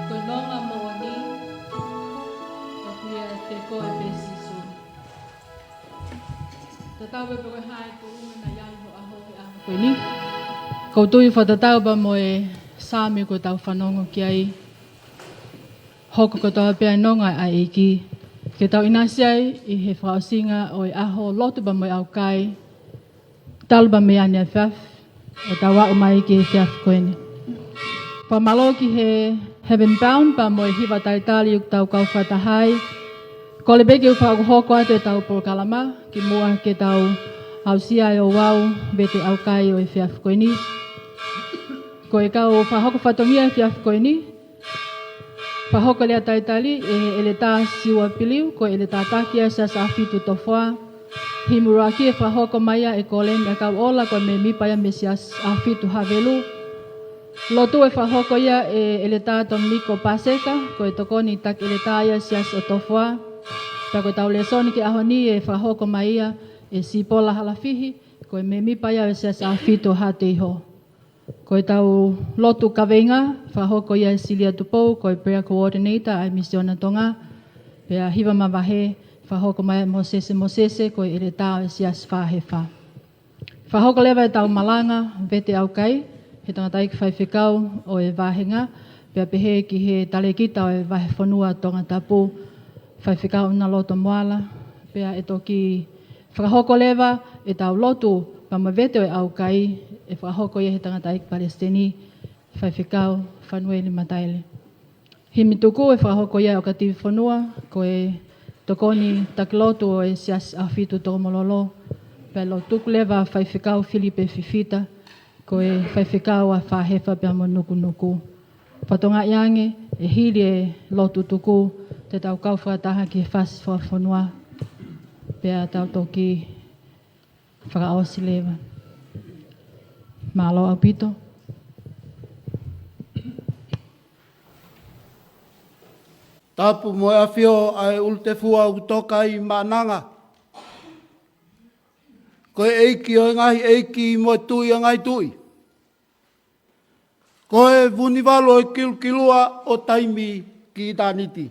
Kononga mawani, kapia te koe besisu. Tatau be koe hai ko unga na yang ho aho ki aho koe ni. Koutui whatatau ba moe sāmi ko tau whanongo ki ai. Hoko ko tau pia nonga ai iki. Ke tau inasiai i he whaosinga o i aho lotu ba moe Aukai. Talu ba mea ni a whiaf. O tau wa umai ki he whiaf koe ni. Pamalo ki he Heaven Bound pa moe hiwa taitali uk tau kau whatahai. Ko le beke upa aku hoko atu e tau Porkalama ki mua ke tau hausia e o wau Vete Aukai o e whiaf koe ni. Ko e kau whahoko whatongia e whiaf koe ni. Whahoko lea taitali e ele tā siwa piliu ko ele tā takia sa Ahofitu Tofoa. Himuraki e whahoko maia e kolen e kau ola ko me mipaya me sias Ahofitu havelu. Lotu e whahoko ia e ele tā tomliko paseka ko e tokoni tak ele tā ia sias o Tofoa. Tako tau le soni ki aho ni e whahoko maia e sipola halafihi ko e me mipaya e sias Ahofitu hate iho. Ko e tau lotu kawenga, whahoko ia e Silia Tupou, ko e prayer coordinator ai misiona Tonga. Pea hiwa mawahe, whahoko mai mosese, ko e ere tau e sias whahefa. Whahoko lewa e tau malanga, Vete Aukai, he tangatai ki whaiwhikau o e wahenga. Pea pehe ki he talekita o e Fakafonua Tongatapu, whaiwhikau na loto moala. Pea e toki whahoko lewa e tau lotu, pama Vete o e Aukai, e whahoko ia he tangatai ki Palestini, whaiwhikau, whanueli mataile. Himi tuku e whahoko ia o ka Tofoa, ko e tokoni takilotu o e sias Ahofitu tō mololo, pe lo tuku lewa whaiwhikau Filipe Fifita, ko e whaiwhikau a whahefa pia mo nuku nuku. Patonga iange e hili e lotu tuku, te tau kau whakataha ki he whasi Fakafonua, pia tau toki whakaosi lewa. Malo Aukai. Tapu mo e awhio ai ultefua utoka i mananga. Ko e eiki o ngahi eiki mo tui o ngai tui. Ko e vunivalo e kilukilua o taimi ki itaniti.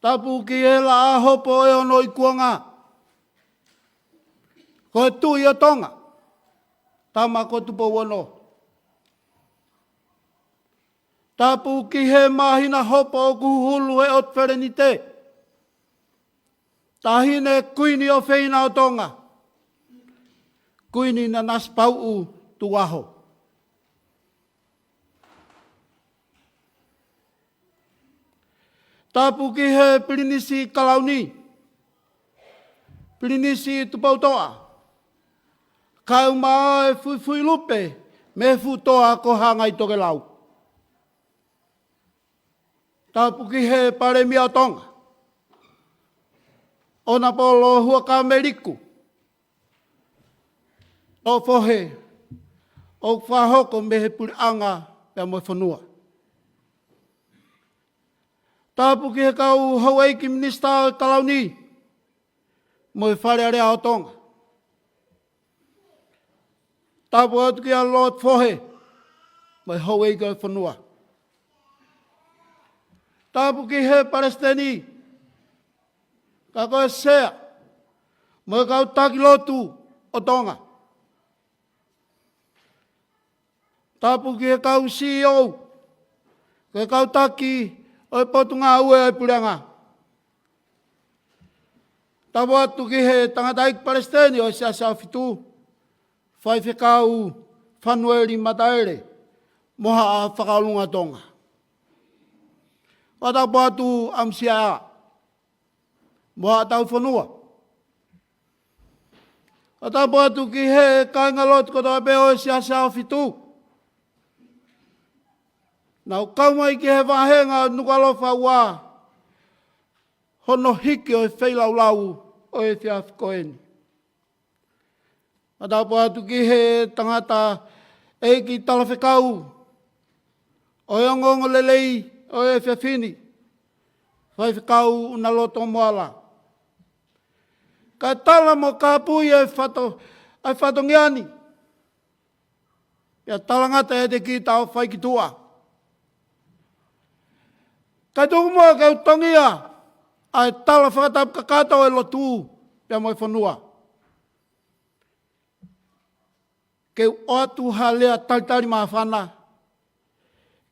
Tapu ki e la ahopo e ono i kuanga. Ko e tui o Tonga, tama ko tupo wano. Tapu ki he mahina hopo o kuhulu e o tferenite. Tahine kuini o feina o Tonga. Kuini na naspau u tuaho. Tapu ki he pirinisi kalauni. Pirinisi tupautoa. Kau maa e fui lupe, me futoa ko hanga i toke lau. Tapu ki he paremi o Tonga. Ona polo hua ka Ameriku. O fohe, o whahoko me he puri anga pia mo whanua. Tapu ki he kau Hawaii ki minista o Talauni, mo e whare area o Tonga. Tapu atu ki a Lord Fohe, mai Hawaii ka whanua. Tapu ki he Palestini, ka koe sea, mai kau taki lotu o Tonga. Tapu ki he kau CEO, ka kau taki o e potunga ue o e puranga. Tapu atu ki he tangatai ki Palestini o e Siasi Ahofitu, whaiwhikau whanueli mataere, moha a whakaolunga Tonga. Watapu atu amsia a, moha a tau whanua. Watapu atu ki he kaingalot ko tau peo e Siasi Ahofitu. Nau kaumai ki he wahenga nukalofa ua, hono hiki o e whailaulau o e whiaf koeni. Atapu atu ki he tangata e ki talawhekau o e ongongo lelei o e whiawhini. Whaiwhekau una loto moala. Ka tala mo ka pui ai whatongiani. Ia talangata e te ki tau whai ki tua. Ka tuku mua kau tongia. Ai tala whakatap ka kātau e Latu. Pea Moimoi. Keu oatu halea taitari maa whana.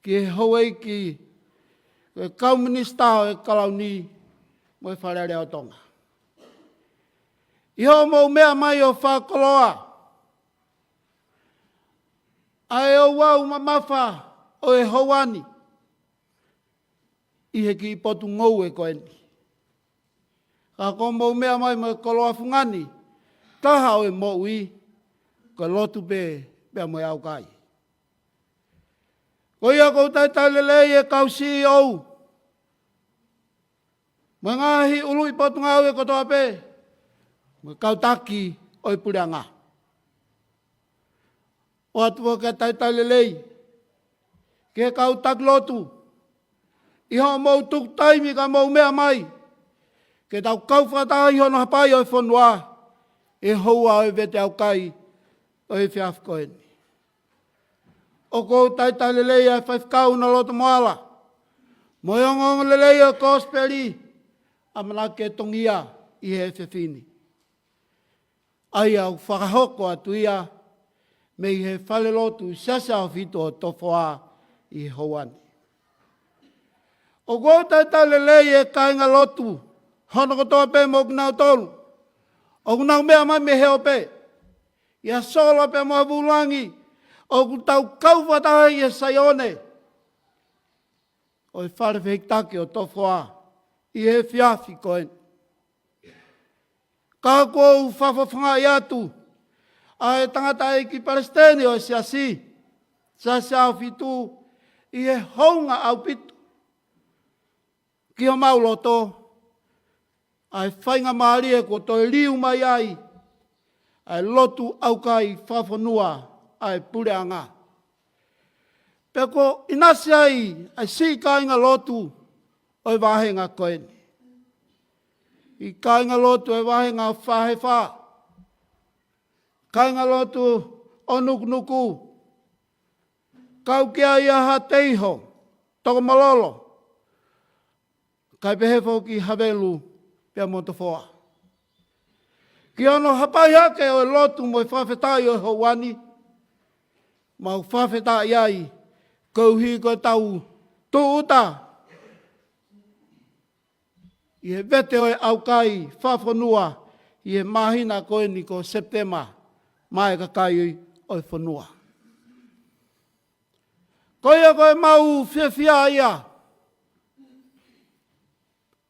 Ki he hauei ki e kau minista e kalauni mo e whareare o Tonga. Iho mo mea mai o whakoloa. Ai o wau mamafa o e hauani. I he ki potu ngou e koeni. Ka ko mo mea mai mo e koloa fungani. Taha o e mo ui. Ko lotu pe mo e Aukai. Ko ia kou taitai lelei e kau CEO. Mo ngahi ulu i potu ngau e kotoa pe. Mo kau taki o i pureanga. O atua ka taitai lelei. Ke kau tak lotu. Iho mou tuk taimi ka mou mea mai. Ke tau kau whataha iho no hapai o i whanua. E houa o i Vete Aukai o i whiafkoeni. O kou taitai lelei ai whaifkau na loto moala. Mo iongong lelei o kosperi. Amana ke tongia i he whiwhini. Ai au whakahoko atu ia. Me i he whale lotu Siasi Ahofitu o Tofoa i he hauani. O kou taitai lelei e kainga lotu. Hono kotoa pe mo kunau tolu. O kunau mea mai me heo pe. Ia sola pe mo avulangi. O kutau kau wataha i e saione. O i whare whiktake o Tofoa. I he whiafi koen. Ka kou whawhawhanga i atu. A e tangata e ki Palestine o Siasi. Siasi Ahofitu. I he hounga au pitu. Ki o mauloto. Ai whainga maari e ko toi liu mai ai. Ai lotu Aukai Fakafonua. Ai pureanga. Peko inasi ai si kainga lotu. Oi wahenga koeni. I kainga lotu e wahenga whahe wha. Kainga lotu o nuku. Kau kia ia ha teiho. Toko malolo. Kai pehefo ki havelu. Pea mo Tofoa. Ki ono hapai hake o lotu mo i whawhetai o hauani. Mau whawhetai ai. Kouhi ko tau tuuta. I he vete o e Aukai Fakafonua. I he mahina koeni ko Septema. Mai ka kai o e whanua. Koia koe mau whiawhia ia.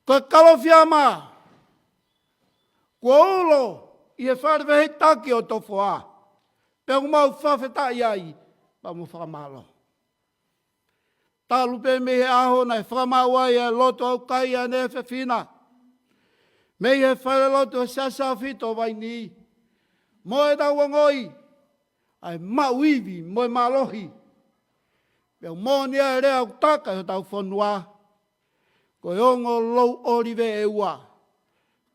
Koe kalowhia maa. Kua ulo i e wharewehe taki o Tofoa. Pea mau whawhetai ai. Pa mo whakamalo. Talu pe me he aho na e whakamau ai e loto Aukai a ne whiwhina. Me he whare loto Siasi Ahofitu vai ni. Mo e tau wangoi. Ai mauivi mo e malohi. Pea mo ni e rea utaka o tau whanua. Ko ongo lou orive e ua.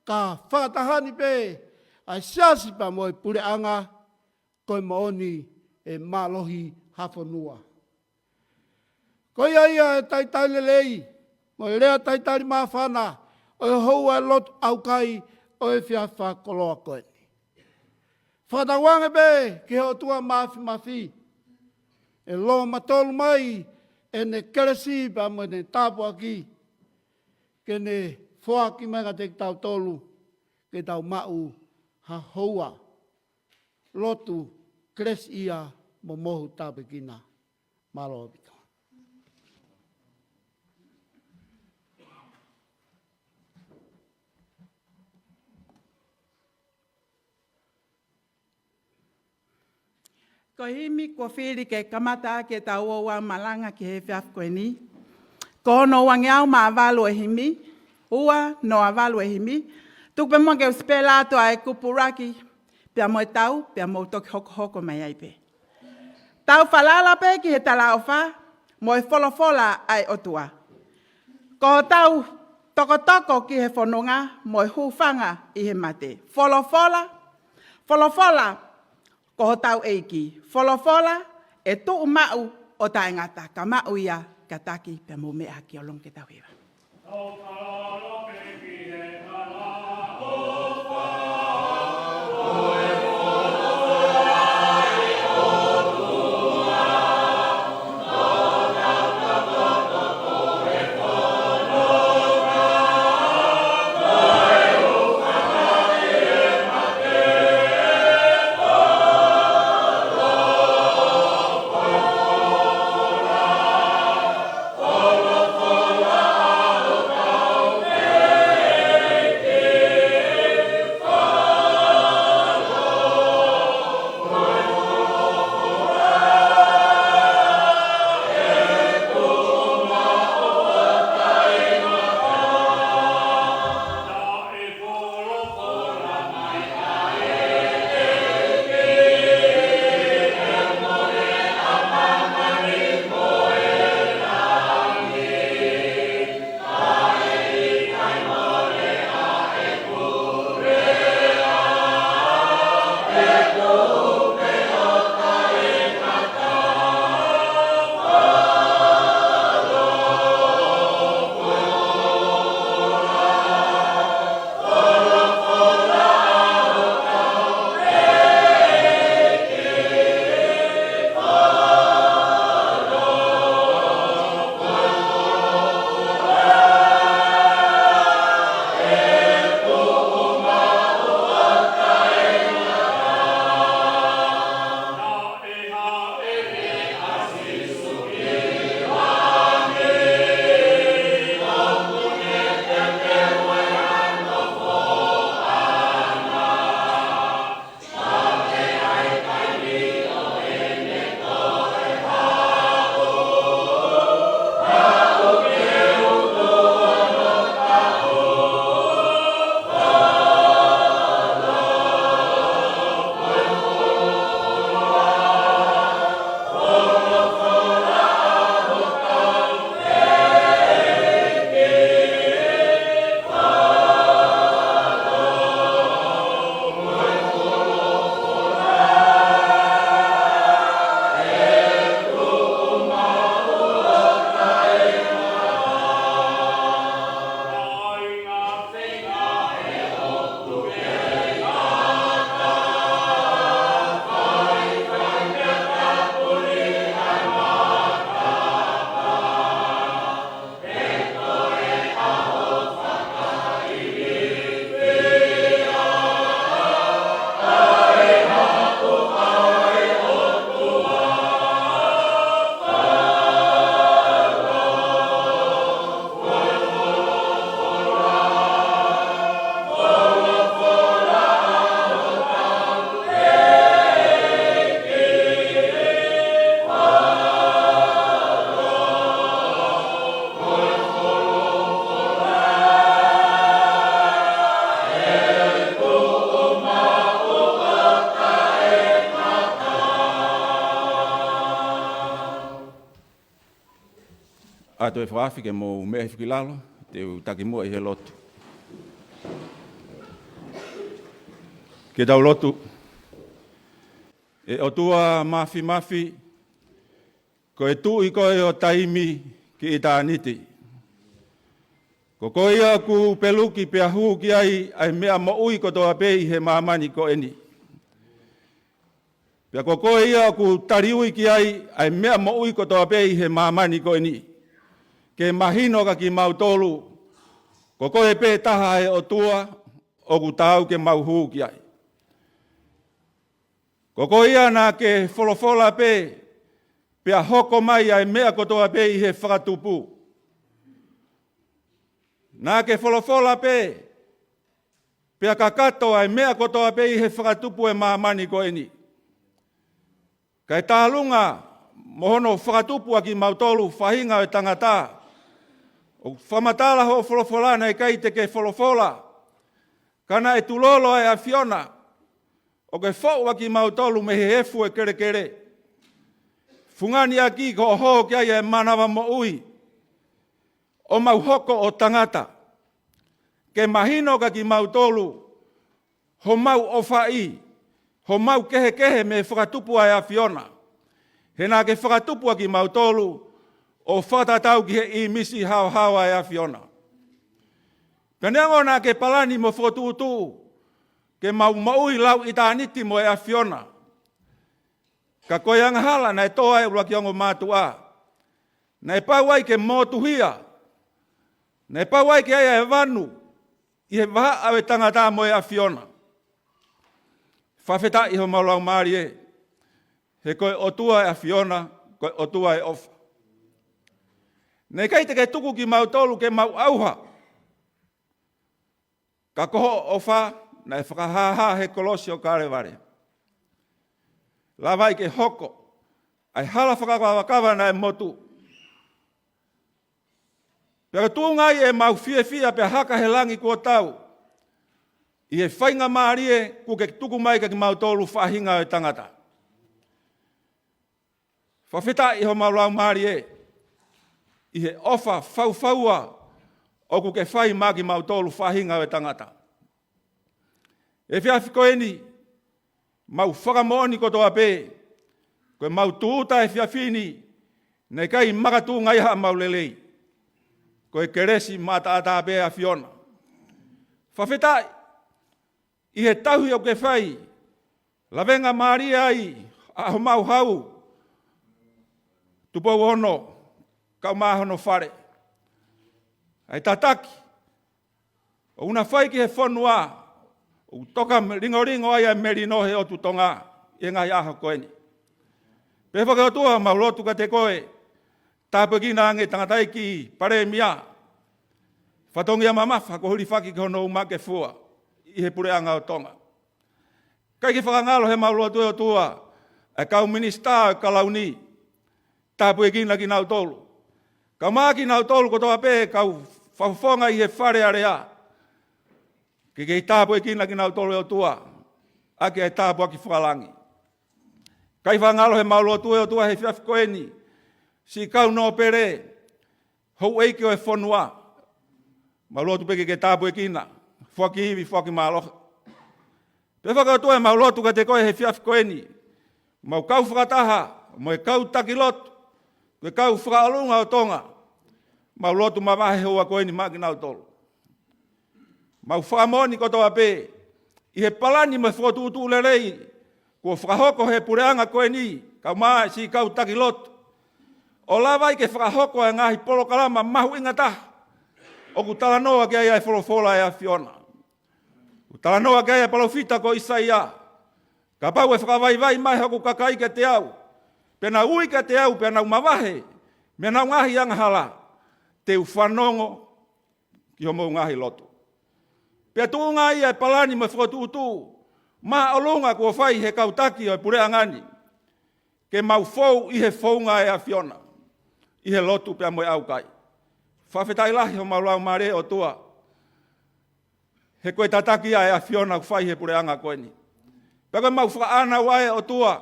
Ka whakatahani pe, ai Siasi pa mo e pureanga, koe maoni e malohi hawhanua. Koe ia e taitai lelei, mo e rea taitari maa whana, o e houa lotu Aukai, o e whiawha koloa koeni. Whakatawange pe, ki heo tua mafi. E lo matolu mai, e ne keresi pa mo ne tapu aki, ke ne whoaki mega te tau tolu, ke tau mau ha houa. Lotu kres ia mo mohu tapekina. Malo opito. Ko himi ko whiri ke kamata ke tau oa malanga ki he whiaf koe ni. Ko no wangeau ma avalu e himi. Ua no avalu e himi. Tupe mo ke uspela ato ai kupuraki. Pea mo e tau, pea mo toki hoko mai ai pe. Tau falala pe ki he tala ofa. Mo e fola ai otua. Ko tau toko ki he whanonga mo e hūwhanga i he mate. Wholofola, ko ho tau eiki. Wholofola e tuu mau o taingata, ka mau ia ka taki pe mo mea ki o long ke tau hewa. Ato e whaafike mo mea whikilalo, te utaki mua i he lotu. Ke tau lotu, e o tua mafi, ko e tu i koe o taimi ki i tāniti. Ko koe ia ku peluki pia huu ki ai mea mo ui ko toa pei he maamani ko eni. Pia ko koe ia ku tariui ki ai mea mo ui ko toa pei he maamani ko eni. Ke mahino ka ki mautolu, ko koe pe taha e o tua, o ku tau ke mau huu ki ai. Ko koe ia nā ke wholofola pe, pia hoko mai ai mea kotoa pe i he whakatupu. Nā ke wholofola pe, pia kakato ai mea kotoa pe i he whakatupu e maamani ko eni. Kai tālunga, mohono whakatupu a ki mautolu whahinga e tangata. O whamatala ho wholofola nei kai te ke wholofola. Kana e tulolo e a Fiona. O ke whaua ki mautolu me he efu e kere. Fungani a ki ko ho ki ai e manawa mo ui. O mau hoko o tangata. ke mahino ka ki mautolu, ho mau ofai, ho mau kehe me whakatupu ai a Fiona. He nā ke whakatupu ki mautolu, o whatatau ki he i misi hao ai a Fiona. Peneango nā ke palani mo whotutu, ke maui lau i tāniti mo e a Fiona. Ka koe angahala nai toa e ula ki ongo mātua. Nai pauai ke motuhia. Nai pauai ke aia e vanu. I he waha awe tangata mo e a Fiona. Whawheta i ho maulau maari e. He koe otua e a Fiona, koe otua e ofa. Nei kai te ke tuku ki mautolu ke mau auha. Ka koho ofa, nai whakahaha he kolosi o kareware. Lawai ke hoko, ai hala whakawakawa nai motu. Pera tūngai e mau fia pe haka he langi kua tau. I he whainga maari e ku ke tuku mai ka ki mautolu whahinga o tangata. Whawheta i ho maulau maari e. I he ofa whauwhaua o ku ke whai mā ki mautolu whahinga o tangata. E whiawhiko eni, mau whakamooni kotoa pē, koe mau tūta e whiawhini, nei kai makatū ngai ha mau lelei. Koe keresi mata ata pē a Fiona. Whawhetai, i he tahui o ke whai, lawenga Maria ai, aho mau hau, tupou ono, kau mahono whare. Ai tataki, o una whai ki he whanua, o toka ringo ai a merino he o tu Tonga, e ngai aha koeni. Pe whakautua mau lotu ka te koe, tāpukina ange tangatai ki pare mia. Whatongia mamafa ko huri whaki kono umake fua, i he pureanga o Tonga. Kai ki whakangalo he mau lotu o tua, e kau minista o kalauni, tāpukina ki nau tolu. Kau maa ki nau tolu kotoa pē, kau whawhonga i he whare area. Ke kei tāpua e kina ki nau tolu o tua, ake e tāpua ki whakalangi. Kai whangalo he maulo o tua he whiawhiko eni, si kau no pere, hou eiki o e whanua, maulo tu peke ke tāpua e kina, whaki hiwi, whaki māloha. Pe whakautua e maulo tu ka te koe he whiawhiko eni, mau kau whakataha, mo e kau takilotu, ke kau whakalunga o Tonga, maulo tu mawahe hoa koe ni maa ki nau tolu. Mau whakamoni kotoa pē, i he palani me whotutu lerei, kua whakahoko he pureanga koe ni, kau maa si kau takilotu. O lawai ke whakahoko e ngahi polo kalama mahu ingata, o ku talanoa ke ai wholofola e a Fiona. Ku talanoa ke ai palofita ko Isaia, ka pau e whakawaiwai mai hoku kakai ke te au, pena ui ke te au, pena umawahe, mena ngahi anghala, te uwhanongo ki homo ngahi lotu. Pea tūnga ia e palani me whakatutu, maa olunga kua whai he kautaki o e pureangani, ke mau fou i he whaunga e a Fiona, i he lotu pea moe Aukai. Whawhetai lahi o maulau mare o tua, he koe tataki e a Fiona ku whai he pureanga koeni. Pea koe mau whakaana wae o tua,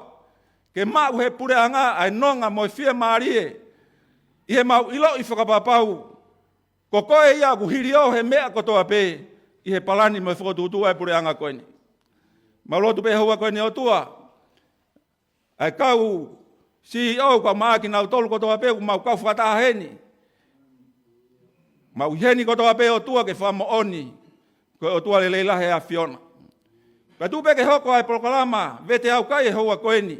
ke mau he pureanga ai nonga moe fia maarie, i he mau ilo i whakapapau, ko koe ia ku hiri o he mea kotoa pē, i he palani me whakatutu e pureanga koeni. Maulotu pe hua koeni o tua, ai kau CEO ka maaki nau tolu kotoa pe, ku mau kau whakataha heni. Mau heni kotoa pe o tua ke whamo oni, koe o tua le leilahe a Fiona. Ka tupe ke hoko ai proklama, Vete Aukai e hua koeni,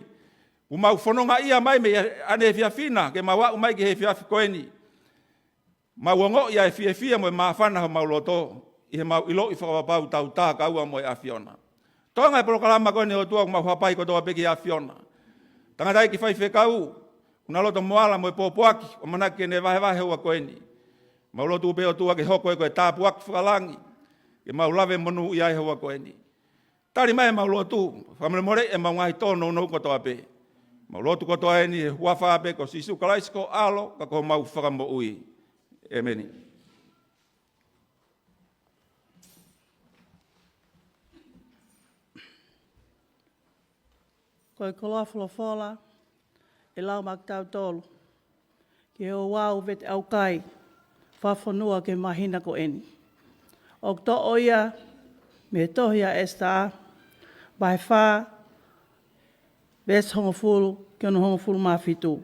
ku mau whanonga ia mai me ane whiawhina, ke mau au mai ke he whiawhi koeni. Mau ongo ia e whiawhia mo e maafana ho mauloto, i he mau ilo i whakapapau tau tā kaua mo e a Fiona. Tonga e proklama koeni o tua ku mau hapai kotoa peki a Fiona. Tangatai ki whai whekau, kuna loto moala mo e pōpuaki, o manake ne vahe hua koeni. Mau lotu pe o tua ke hoko e koe tāpuaki whakalangi, ke mau lave monu i ai hua koeni. Tari mai mau lotu, whamere more e mau ngahi tōno nou kotoa pe. Mau lotu kotoa eni e huawha pe ko sisu kalaisko alo, ka ko mau whakamo ui. Emeni. Koe koloa wholofola, e lau mak tau tolu. Ke o wau Vete Aukai, Fakafonua ke mahina ko eni. O to oia me tohia esta vai fa ves hongo fulu ke ono hongo fulu mafitu.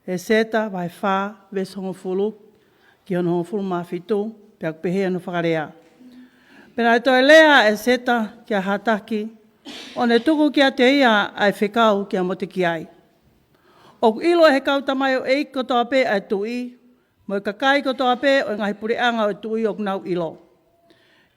E seta vai fa ves hongo fulu ke ono hongo fulu mafitu pe pehe no whakarea. Pena to elea e seta kia hataki o ne tuku kia te ia ai whekau kia mote ki ai. O ilo he kau tamai o ei kotoa pe ai tui, mo i kakai kotoa pe o ngahi pureanga o tui o nau ilo.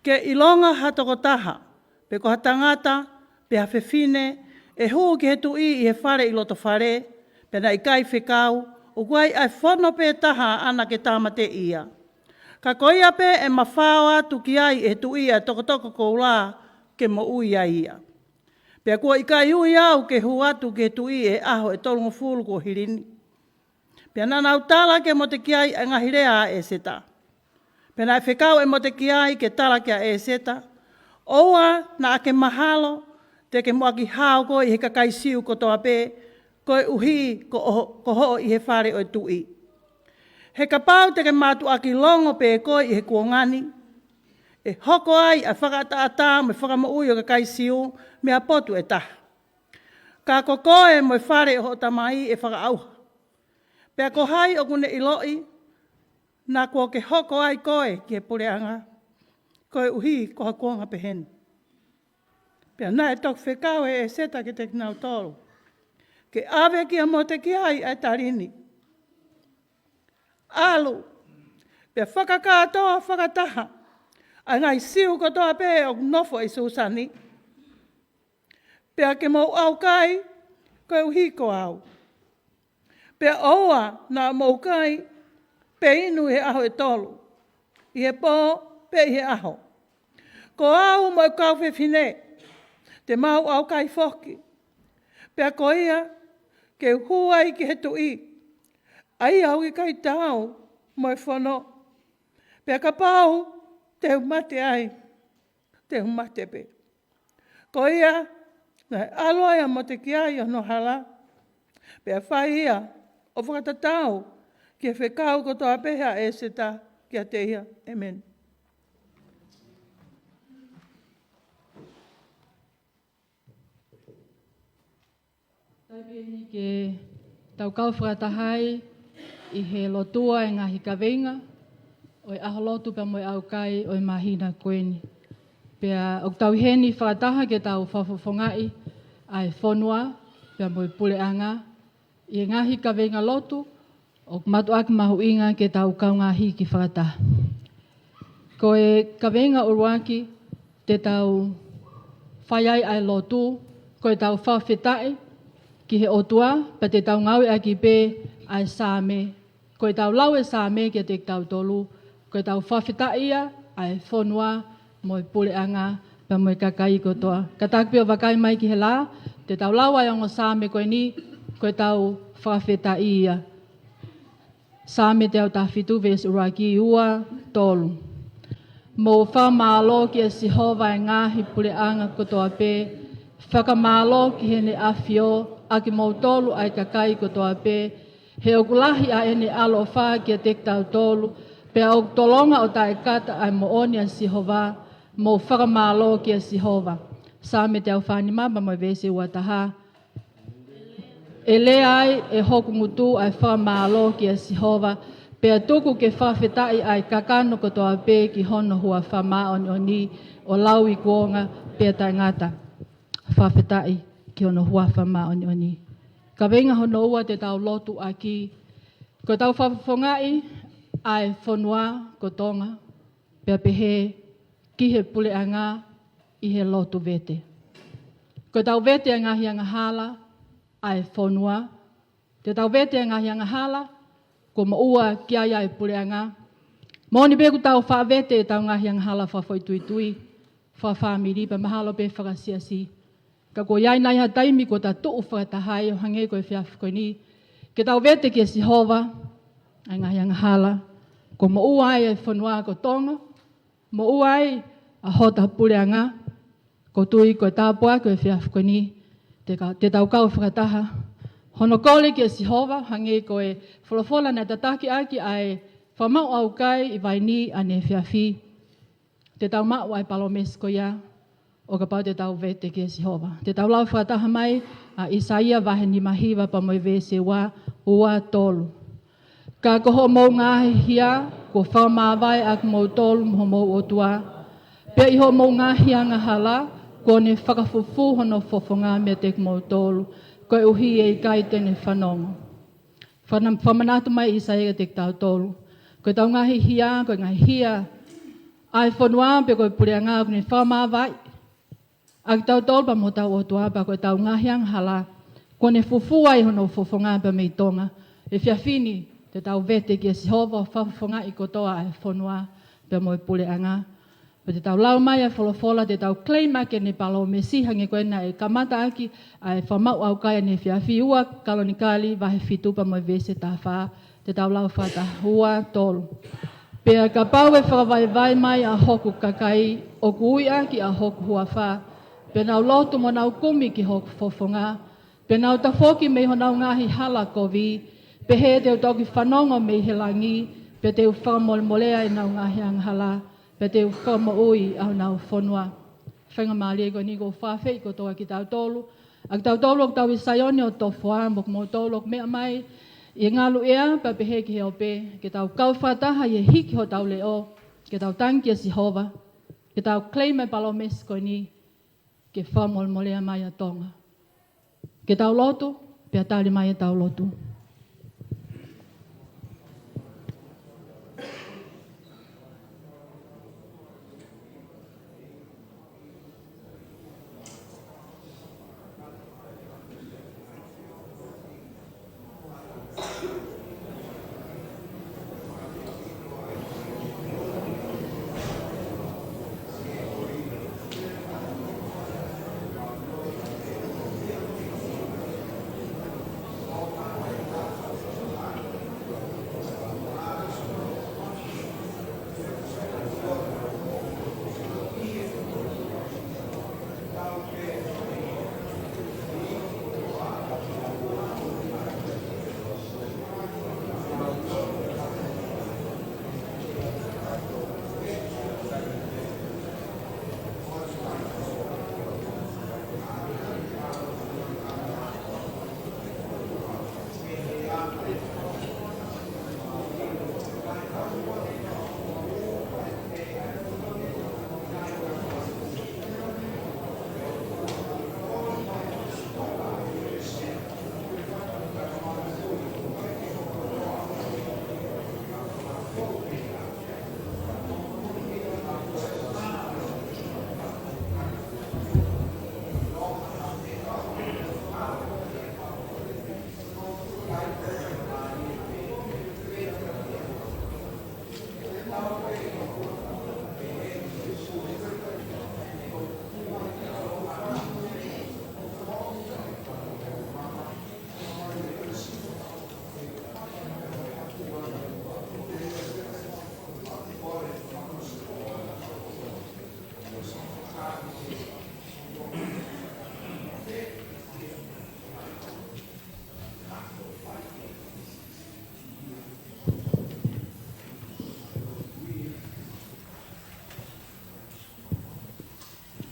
Ke ilonga hatoko taha, pe ko hatangata, pe hawhewhine, e huu ki he tui i he whare ilo to whare, pe na i kai whekau, o guai ai whono pe taha ana ke tamate ia. Ka koia pe e mawhaoa tuki ai e tui a toko kou la ke mo ui ai ia. Pea kua i kai ui au ke huatu ke tui e aho e tolongo fulu ko hirini. Pea nana utala ke mo te kiai e ngahirea e seta. Pea na e whekau e mo te kiai ke tala kia e seta. Oua na ake mahalo te ke moaki hao ko i he kakai siu ko toa pe ko e uhi ko ho i he whare o e tui. He kapau te ke mātu aki longo pe ko i he kuongani. E hoko ai a whakataata me whakamaui o kakai siu mea potu e taha. Ka kokoe mo e whare o tamai e whakaauha. Pea ko hai o kune iloi, nā kua ke hoko ai koe ki he pureanga, koe uhi ko hakuanga pehen. Pea nā e tok whekau e seta ke te kinau tolu. Ke awe ki a mo te ki ai ai tarini. Alu, pea whakakatoa whakataha, ai ngai siu kotoa pe o nofo i susani. Pea ke mau aukai, koe uhi ko au. Pea oua nā maukai, pe inu he aho e tolu. I he pō, pe i he aho. Ko au mo e kau whiwhine, te mau aukai whoki. Pea ko ia, ke huai ki he tui. Ai au i kai tau, mo e whono. Pea ka pau, te humate ai, te humate pe. Ko ia, nai aloia mo te kiai o no hala. Pea whai ia, o whakatatau, ki e whekau ko toa peha e seta ki a te ia. Amen. Taipehi ke tau kau whakatahai i he lotua e ngahi kawenga, o e aho lotu pa mo e aukai o e mahina koeni. Pea o tau heni whakataha ke tau whafofongai ai whonua, pea mo e puleanga, i e ngahi kawenga lotu, o matu aki mahu inga ke tau kau ngahi ki whakataha. Ko e kawenga uruaki, te tau whaiai ai lotu, ko e tau whawhetai, ki he otua, pa te tau ngaui aki pe ai sāme. Ko e tau lau e sāme ki te tau tolu, ko e tau whawhetai ia ai whonua mo e puleanga pa mo e kakai kotoa. Ka takpi o wakai mai ki he la, te tau lau ai ongo sāme koe ni, ko e tau whawhetai ia. Sāme te au tawhitu ves uraki ua tolu. Mo whamalo ki e Sihova e ngahi puleanga kotoa pe, whakamalo ki he ne awhio, aki mau tolu ai kakai kotoa pe, he okulahi a ene alo wha ki a tektau tolu, pe au tolonga o tae kata ai mo oni a Sihova, mo whakamalo ki a Sihova. Sāme te au whanima ma mo vese ua taha. E le ai e hoku ngutu ai whakamalo ki a Sihova, pe a tuku ke whawhetai ai kakano kotoa pe ki hono hua whama oni o lau i kuonga pe a tae ngata. Whawhetai ki hono hua whama oni. Ka venga hono ua te tau lotu aki. Ko tau whawhongai ai whonua ko Tonga. Pea pehe ki he puleanga i he lotu vete. Ko tau vete a ngahi anga hala ai whonua. Te tau vete a ngahi anga hala ko maua ki ai ai puleanga. Moni pe ku tau whawete tau ngahi anga hala whawhaituitui. Whawhamiri pa mahalo pe whakasiasi. Ka ko iai nai ha taimi ko ta tuu whakatahai o hange koe whiawhi koe ni. Ke tau vete ki a Sihova, ai ngahi anga hala, ko mo uai e whanua ko Tonga, mo uai a hota puleanga, ko tui koe tāpua koe whiawhi koe ni, te tau kau whakataha. Hono kole ki a Sihova, hange koe wholofola na tataki aki ai whamau aukai i vai ni ane whiawhi. te tau mawai palomes ko ia, o ka pau te tau vete ki Jehova. Te tau lau whataha mai, a Isaia wahe ni mahiwa pa moi vese wa ua tolu. Ka koho mou ngahi hia, ko whamawai ak mou tolu mo mou otua. Pea iho mou ngahi anga hala, ko ne whakafufu hono fofonga me te mou tolu, ko uhi e kai tene whanongo. Whamanatu mai Isaia te tau tolu. Ko tau ngahi hia, ko ngahi hia, ai whanua pe ko pure ngā ko ne whamawai. Ak tau tolu pa mo tau otua pa ko tau ngahi anga hala, ko ne fufu ai hono fofonga pa mei Tonga. E whiawhini, te tau vete ki Jehova whafonga i kotoa ai whanua pe mo pure anga. Pa te tau lau mai a wholofola, te tau kleima ke ne palo mesi hange koe na e kamata aki ai whamau Aukai ne whiawhi ua kalonikali wahe fitu pa mo vese tā wha. Te tau lau whata hua tolu. Pea ka pau e whakawai mai a hoku kakai o kuia ki a hoku hua wha. Pea nau lotu mo nau kumi ki hoku fofonga. Pea nau tafoki mei honau ngahi hala kovi. Pe he te utoki whanongo mei he langi. Pea te whakamolmolea i nau ngahi anghala. Pea te whakamo ui au nau whanua. Whenga maali e koe ni ko whawhei ko toa ki tau tolu. Ak tau tolu ak tau i saioni o Tofoa mok mo tolu ak mea mai. I ngalu ea pa pehe ki heo pe. Ke tau kau whataha i hiki ho tau leo. Ke tau tangi a Jehova. Ke tau kleime palomes koe ni. Ke whamolmolea mai a Tonga. Ke tau lotu, pea tali mai a tau lotu.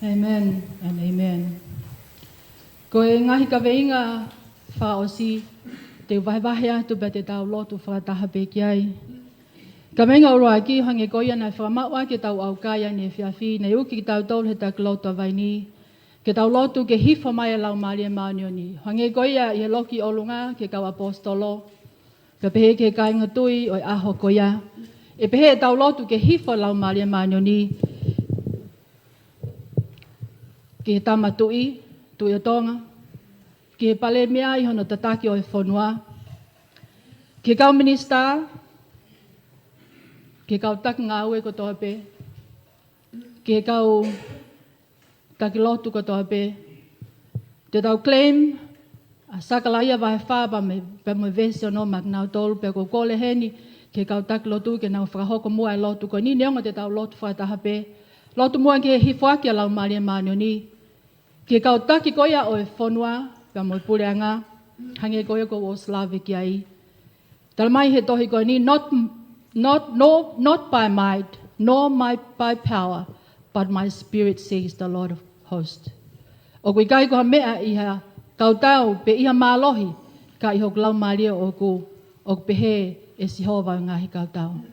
Amen and amen. Ko e ngahi ka veinga whaosi, te waiwahe atu ba te tau lotu whakataha pe ki ai. Ka veinga oroa ki hange koia na whamaua ke tau Aukai ne whiawhi, ne uki ki tau tolu he tak lotu avaini. Ke tau lotu ke hifa mai lau maali e maunioni. Hange koia i he loki olunga ke kau apostolo. Ka pehe ke kainga tui o aho koia. E pehe tau lotu ke hifa lau maali e maunioni. Ki he tamatui, tui o Tonga. Ki he pale mea i hono tataki o e whanua. Ki he kau minista. Ki he kau taki ngā ue ko toa pe. Ki he kau taki lotu ko toa pe. Te tau claim, a sakalaia vahe wha pa me vese o no mak nau tolu pe ko kole heni. Ki he kau taki lotu ke nau whakahoko mua e lotu ko ni neonga te tau lotu whaitaha pe. Lotu mua ki he hifuaki a lau maari e maanio ni. Ki kau taki koia o e whanua, pia mo i pureanga, hange koia ko o slave ki ai. Tala mai he tohi koe ni, not by might, nor by power, but my spirit, says the Lord of hosts. O kui kai koha mea iha kautau pe iha mālohi, ka iho glau maria o ku pehe e sihova ngahi kautau.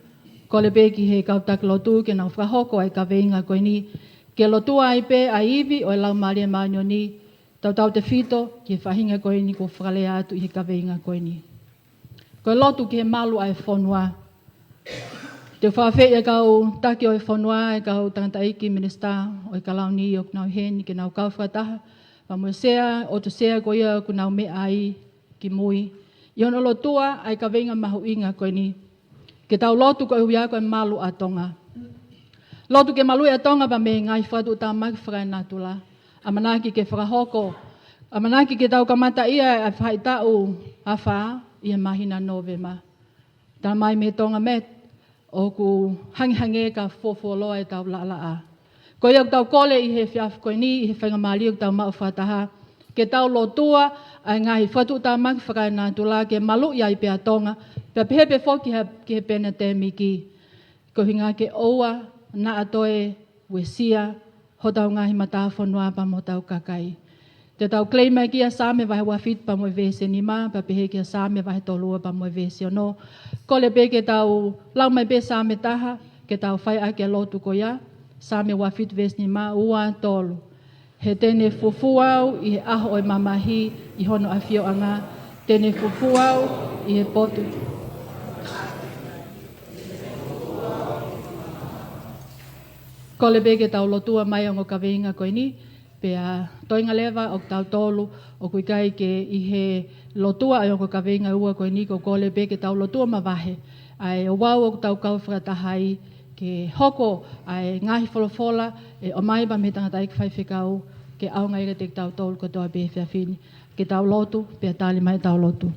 Ko le peki he kautak lotu ke nau whakahoko ai ka veinga koe ni, ke lotua ai pe ai iwi o lau maria maanyo ni, tau te fito ke whahinga koe ni ko whakale atu i he ka veinga koe ni. Koe lotu ke he malu ai whonua. Te whawhea kau take o e whonua, e kau tangata iki minista o e kalau ni o kunau heni ke nau kau whataha. Wa mo sea, o tu sea ko ia kunau me ai ki mui. I ono lotua ai ka veinga mahu inga koe ni. Ke tau lotu ko e huia koe malu a Tonga. Lotu ke malu a Tonga pa me ngai whatu ta mai whakai natula. Amanaki ke whakahoko. Amanaki ke tau kamata ia a whaitau a wha i mahina novema. Tā mai me Tonga met. O ku hangi ka fofoloa e tau laa. Ko iau tau kole i he whiaf koe ni, i he whainga maali o tau mau whataha. Ke tau lotua, ai ngahi whatu tā maki whakai nā tula, ke malu iai pia Tonga, pia pehepe whoki ki he pena te miki. Ko hinga ke oua, na atoe, wesia, ho tau ngahi matawhanua pa mo tau kakai. Te tau kleima ki a sāme vahe wafit pa mo vese ni mā, pa pehe ki a sāme vahe tolua pa mo vese ono. Ko le pe ke tau lau mai pe sāme taha, ke tau whai a ke lotu ko ia, sāme wafit vese ni mā, ua tolu. He tene fufuau i he aho o e mamahi i hono a fio anga, tene fufuau i he potu. Ko le pe ke tau lotua mai o ka veinga koe ni, pea toinga lewa o tau tolu o kui kai ke i he lotua ai o ka veinga ua koe ni ko kole pe ke tau lotua mawahe ai o wau o tau kau whakatahai ke hoko ai ngahi wholofola e o mai ba me tangata ik whaiwhikau ke au ngai ka te tau tolu ko toa pe whiawhini ke tau lotu pea tali mai tau lotu.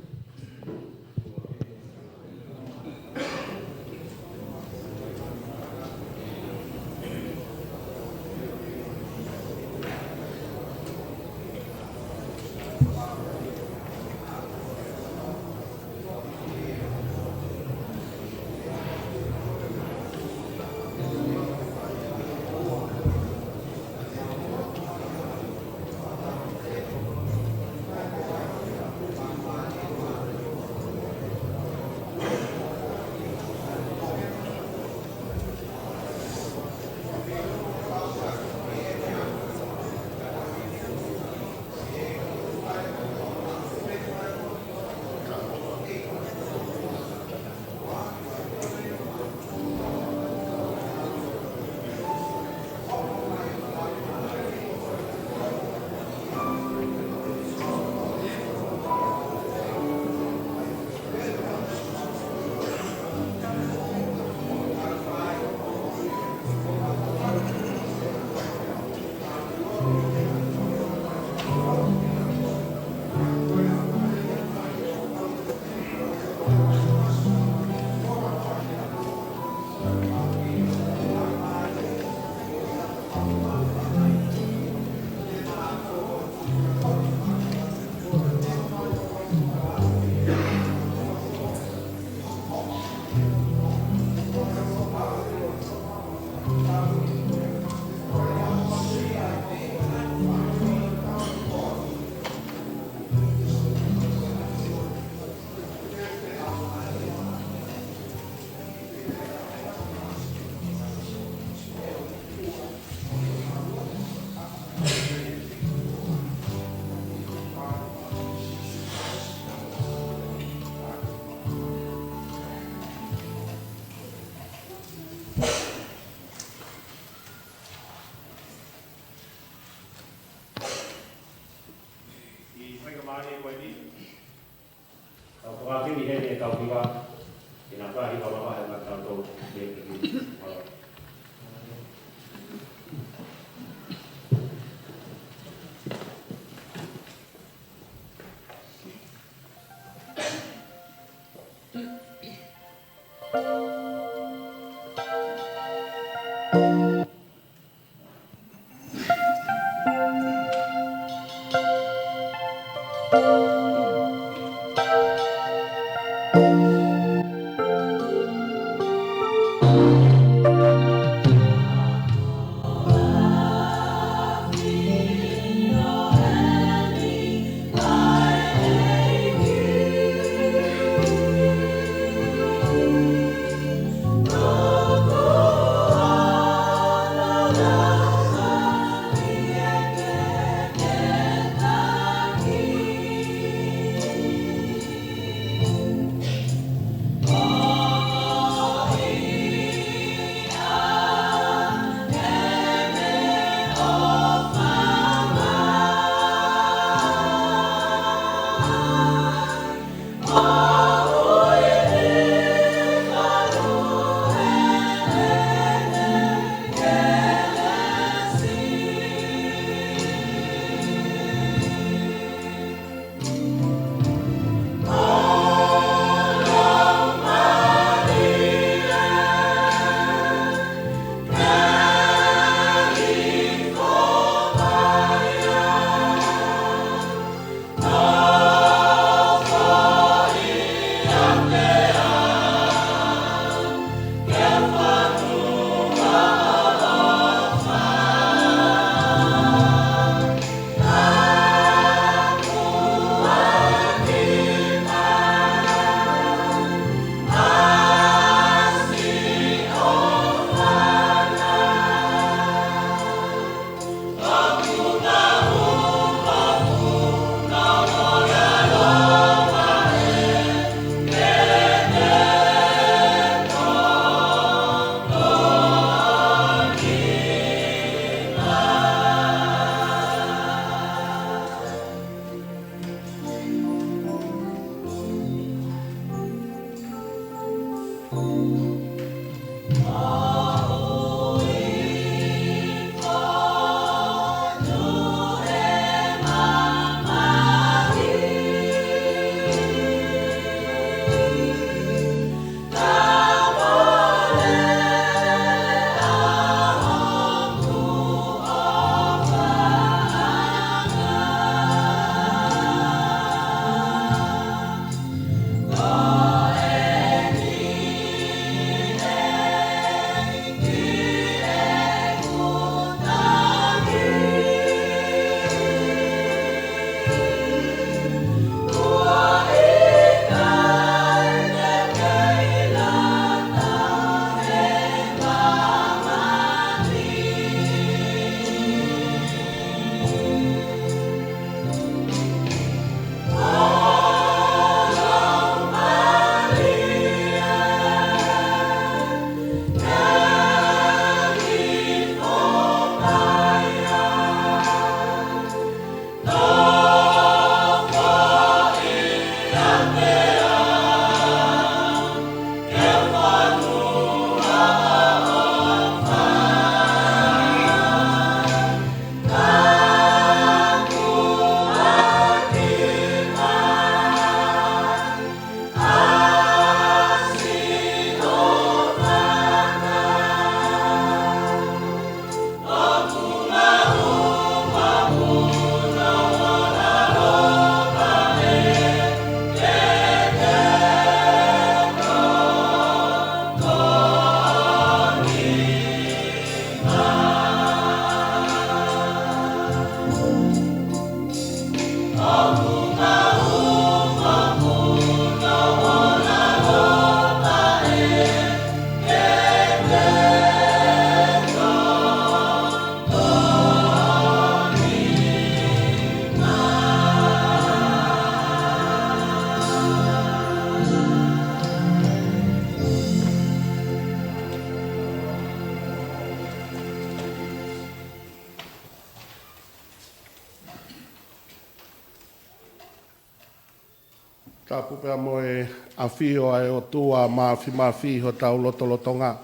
Tapu pea moe a fio ai o tua mafi ho tau lotolotonga.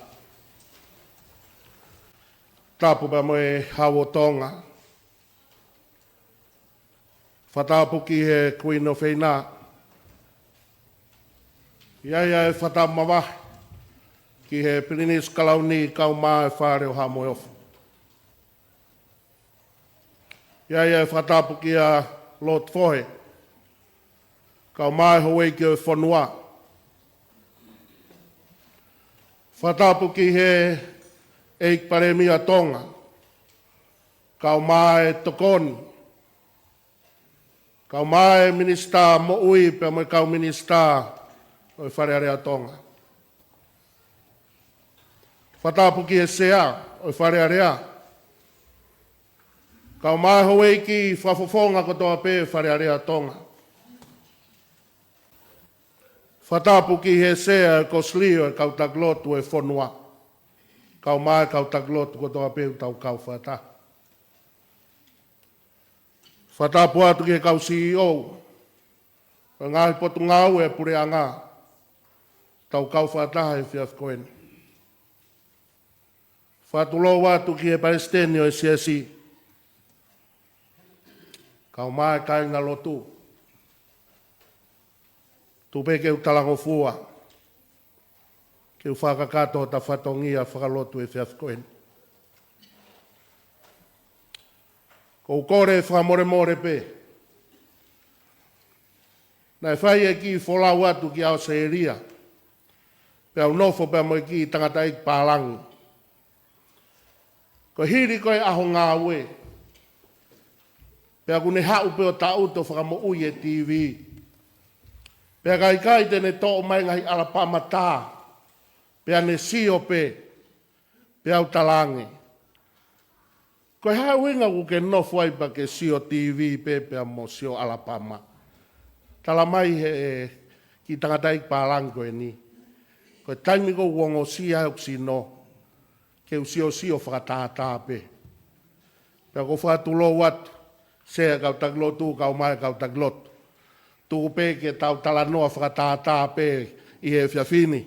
Tapu pea moe hawo tonga. Whatapu ki he kuino whenā. Iaia e whatapu mawahi ki he pirinis kalauni kau maa e whare o hamoe ofu. Iaia e whatapu ki a Lord Fohe. Kau mai hoi ki o whanua. Whatapu ki he eik paremia Tonga. Kau mai tokoni. Kau mai minista mo ui pe mo kau minista o wharearea Tonga. Whatapu ki he sea o wharearea. Kau mai hoi ki whafofonga ko toa pe wharearea Tonga. Whatapu ki he sea ko slio e kau taglotu e whanua. Kau mai kau taglotu ko toa peu tau kau whata. Whatapu atu ki he kau CEO. Ngahi potu ngau e pure anga. Tau kau whata he whiaf koeni. Whatulo atu ki he Palestinio e Siasi. Kau mai kai ngalotu. Tu peke u talango fua. Ke u whakakato ta whatongia whakalotu e whiafkoen. Ko kore whakamore pe. Nai whai e ki wholau atu ki au seeria. Pe au nofo pe mo ki tangata ik pālangi. Ko hiri koe aho ngā ue. Pe aku ne hau pe o tauto whakamo ui e TV. Pea kai tene tō mai ngai alapama tā. Pea ne sio pe. Pea au talangi. Koe hae winga ku ke nofu ai pa ke sio TV pe pea mo sio alapama. Tala mai he ki tangata ik pālangi koe ni. Koe taimi ko uongo sia au sino. Ke usio whakatātā pe. Pea ko whatulo wat. Sea kau taglotu kau mai kau taglotu. Tuku pe ke tau talanoa whakatātā pe i he whiawhini.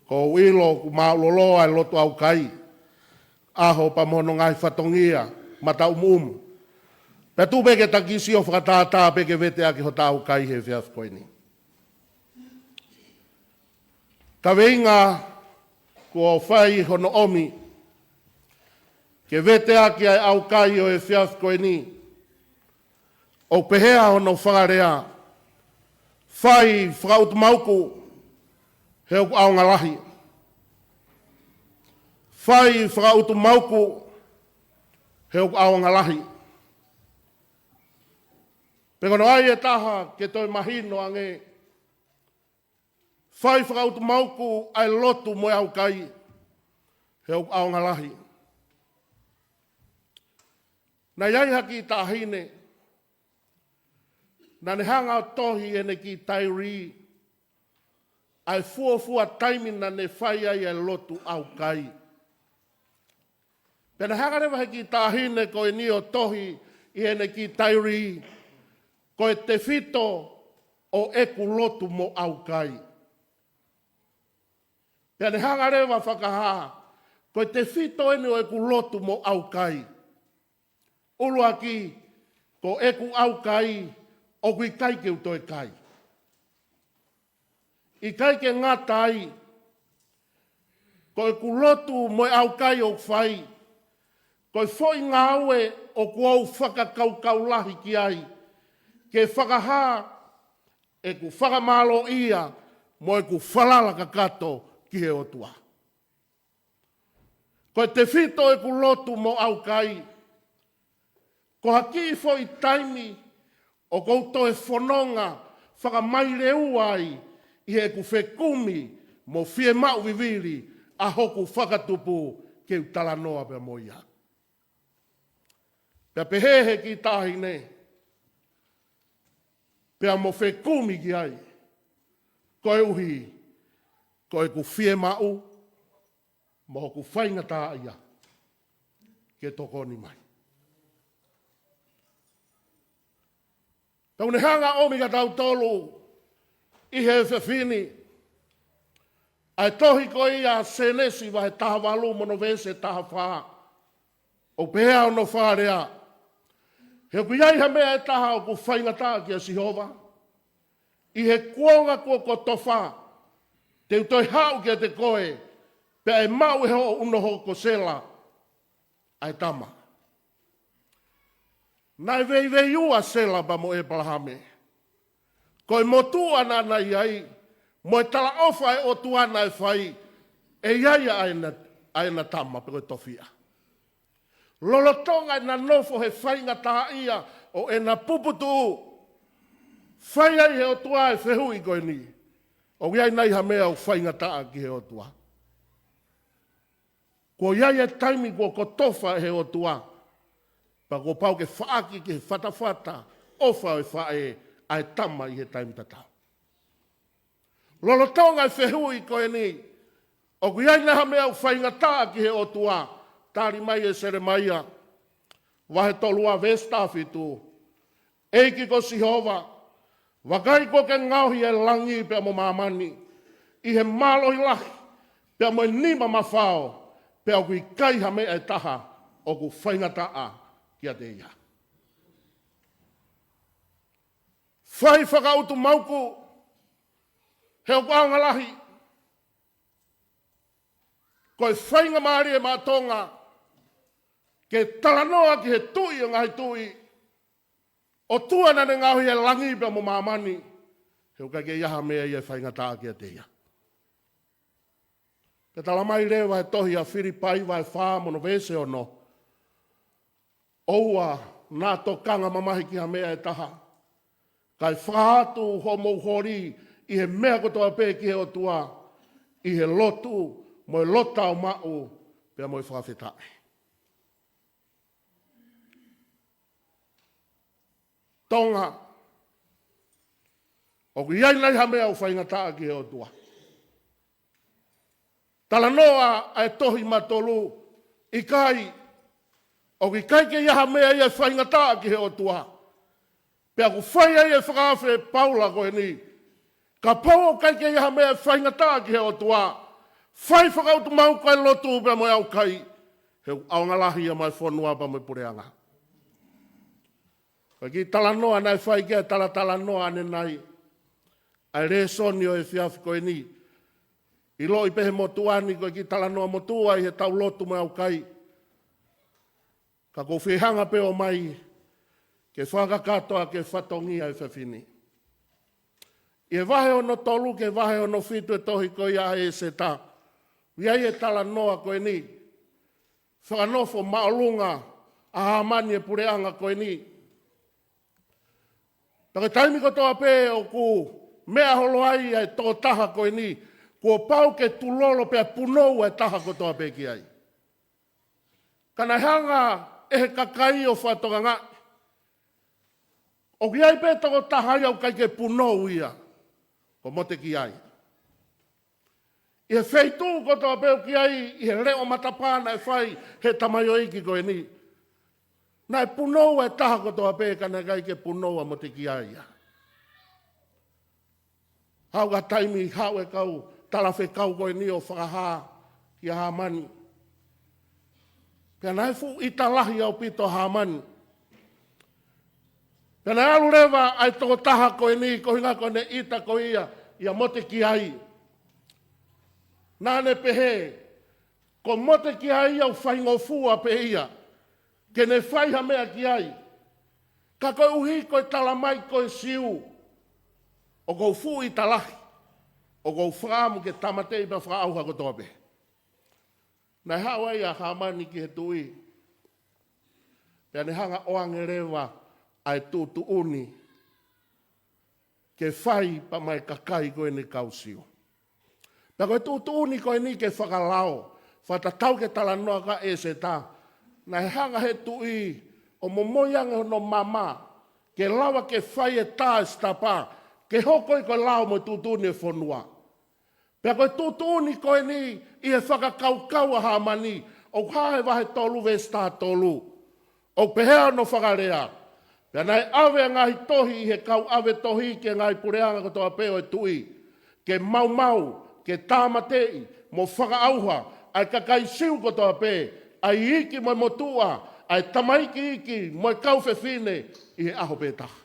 Ko wilo ku mauloloa e lotu Aukai. Aho pa mono ngai whatongia, mata umumu. Pea tu pe ke takisio whakatātā pe ke vete aki hota Aukai he whiawhkoini. Ka weinga kua whai hono omi. Ke vete aki ai Aukai o he whiawhkoini. O pehea hono whangarea. Whai whakautu mauku he uku aonga lahi. Whai whakautu mauku he uku aonga lahi. Pekono ai e taha ke toi mahino ange. Whai whakautu mauku ai lotu moe Aukai he uku aonga lahi. Na iai haki tahine. Na ne hanga o tohi ene ki tairi, ai fuafua taimi na ne whai ai e lotu Aukai. Pena hanga rewa he ki tahine ko e ni o tohi i ene ki tairi, ko e te fito o eku lotu mo Aukai. Pena hanga rewa whakaha, ko e te fito ene o eku lotu mo Aukai. Ulu aki, ko eku Aukai, o kui kai ke utoi kai. I kai ke ngata ai, ko e kulotu mo e Aukai o whai, ko e foi ngā ue o kuau whakakaukau lahi ki ai, ke whakaha e ku whakamalo ia mo e ku whalala kakato ki he otua. Ko e te whito e kulotu mo Aukai, ko haki foi taimi, o koutou e whanonga whakamaire uai i he ku whekumi mo fie mau viviri a hoku whakatupu ke utala noa pe moia. Pea pehehe ki tahi ne, pea mo whekumi ki ai, koe uhi, koe ku fie mau, mo hoku whainga tā ia, ke tokoni mai. Tau ne hanga omiga tau tolu, i he whewhini, ai tohi ko ia senesi wa he taha walu mono vese taha whaa, o pēa o no whārea, he ku iai ha mea e taha o ku whainga tā ki a Sihova, i he kuonga kua ko Tofoa, te utoi hau ki a te koe, pea e mau e ho unoho ko sela, ai tama. Nai vei ua sela ba mo e palahame. Koe motua nana iai, mo e tala ofa e o tuana e whai, e iai aina tama pe koe tofia. Lolotonga e na nofo he whainga tā ia, o e na puputu, whai ai he o tua e whehui koe ni. O iai nei ha mea o whainga tā ki he o tua. Ko iai e taimi ko tofa he o tua, pa ko pau ke whaaki ke whatawhata, ofa e whae ai tama i he taimi tatau. Lolotonga e whehui koe ni, o ku iai neha mea o whainga tā ki he o tua, tāri mai e sere maia, wahe tolua Vestafitu, eiki ko Sihova, wakai ko ke ngauhi e langi pe mo mamani, i he malohi lahi, pe mo e nima mawhao, pe o kui kai ha mea e taha, o ku whainga taa kia te ia. Whai whakautu mauku, he o kuanga lahi, koe whainga maari e mātonga, ke talanoa ki he tui o ngai tui, o tuana ne ngauhi e langi pe mo mamani, he o kai ke iaha mea i e whainga taa kia te ia. Ke tala mai rewa e tohi a Whiripai vai whā mono vese ono, oua nā tokanga mamahi ki ha mea e taha, kai whātu homo hori i he mea kotoa pē ki he o tua, i he lotu, mo e lota o mau, pia mo e whawhetai. Tonga, o ku iai nei ha mea o whainga taa ki he o tua. Tala noa ai tohi matolu, i kai, o ki kai ke iaha mea i e whainga taa ki he o tua. Pea ku whai ai e whakawhe Paula koe ni, ka pau o kai ke iaha mea e whainga taa ki he o tua, whai whakautu mau kai lotu pea mo e Aukai, he aonga lahi a mai whanua pa mo e pureanga. Ki tala noa nai whai kia tala noa ane nai, ai re soni o e whiawhi koe ni, i lo i pehe motuani koe ki tala noa motua i he tau lotu mo Aukai. Ka ko whihanga pe o mai, ke whakakatoa ke whatongia e whawhini. I e wahe o no tolu ke wahe o no whitu e tohi koe ia e se ta. Iai e tala noa koe ni. Whakanofo maolunga a hamani e pureanga koe ni. Taka taimi ko toa pe o ku mea holo ai e tō taha koe ni. Kua pau ke tulolo pe punou e taha ko toa pe ki ai. Kana hanga e he kakai o whatonga ngā. O ki ai pe toko tahai au kai ke punou ia. Ko mote ki ai. I he wheitu ko toa pe o ki ai i he reo matapana e whai he tamayo iki koe ni. Nā e punou e taha ko toa pe kana kai ke punou a mote ki ai ia. Hau ka taimi hau e kau tala whe kau koe ni o whakaha ki a hamani. Pea nai fu i talahi au pito hamani. Pea nai alu rewa ai toko taha koe ni, ko hinga koe ne ita koe ia mote ki ai. Nā ne pehe, ko mote ki ai au whaingofua pe ia, ke ne whaiha mea ki ai. Ka koe uhi koe tala mai koe siu, o kou fu i talahi, o kou whaamu ke tamatei pa whaauha ko tope. Nai hawa ia hamani ki he tui. Pea ne hanga oange rewa ai tutu uni ke whai pa mai kakai koe ni kausiu. Pea koe tūtūni koe ni ke whakalao, whatatau ke tala noa ka e se tā, na he hanga he tui o momoianga no mama, ke lawa ke whai e tā stapa, ke hoko i koe lao mo tūtūni e whonua. Pea koe tūtūni koe ni i e whakakaukau a hamani, o hae wahe tolu ve sta tolu, o pehea no whakarea. Pea nai awe ngahi tohi i he kau awe tohi ke ngai pureanga ko toa peo e tui, ke mau mau, ke tāmatei, mo whakaauha, ai kakai siu ko toa pe, ai iki mo motua, ai tamaiki iki, mo kau whewhine i he aho pētaha.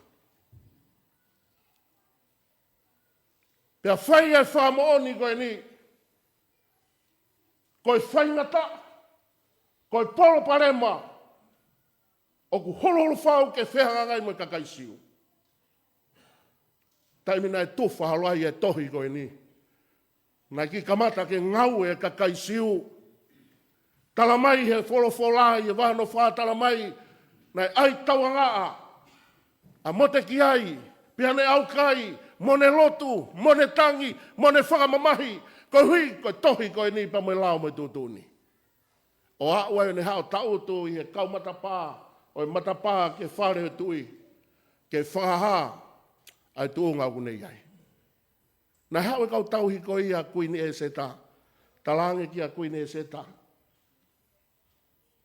Pea whai ai whamooni koe ni, koe whaingata, koe polo parema, o ku hololo whau ke whehangangai mo kakai siu. Taimina e tuwha halai e tohi koe ni. Nai ki kamata ke ngau e kakai siu. Talamai he wholofolai e wahano wha talamai. Nai ai tawangaa. A mote ki ai. Piane aukai. Mone lotu. Mone tangi. Mone whakamamahi. Ko hui ko tohi koe ni pa moe lao me tūtūni. O haua e ne hao tautu i he kau matapā. O e matapā ke whare tui. Ke whaha. Ai tuunga unei ai. Na hao e kau tauhi ko ia kuini e seta. Talange ki a kuini e seta.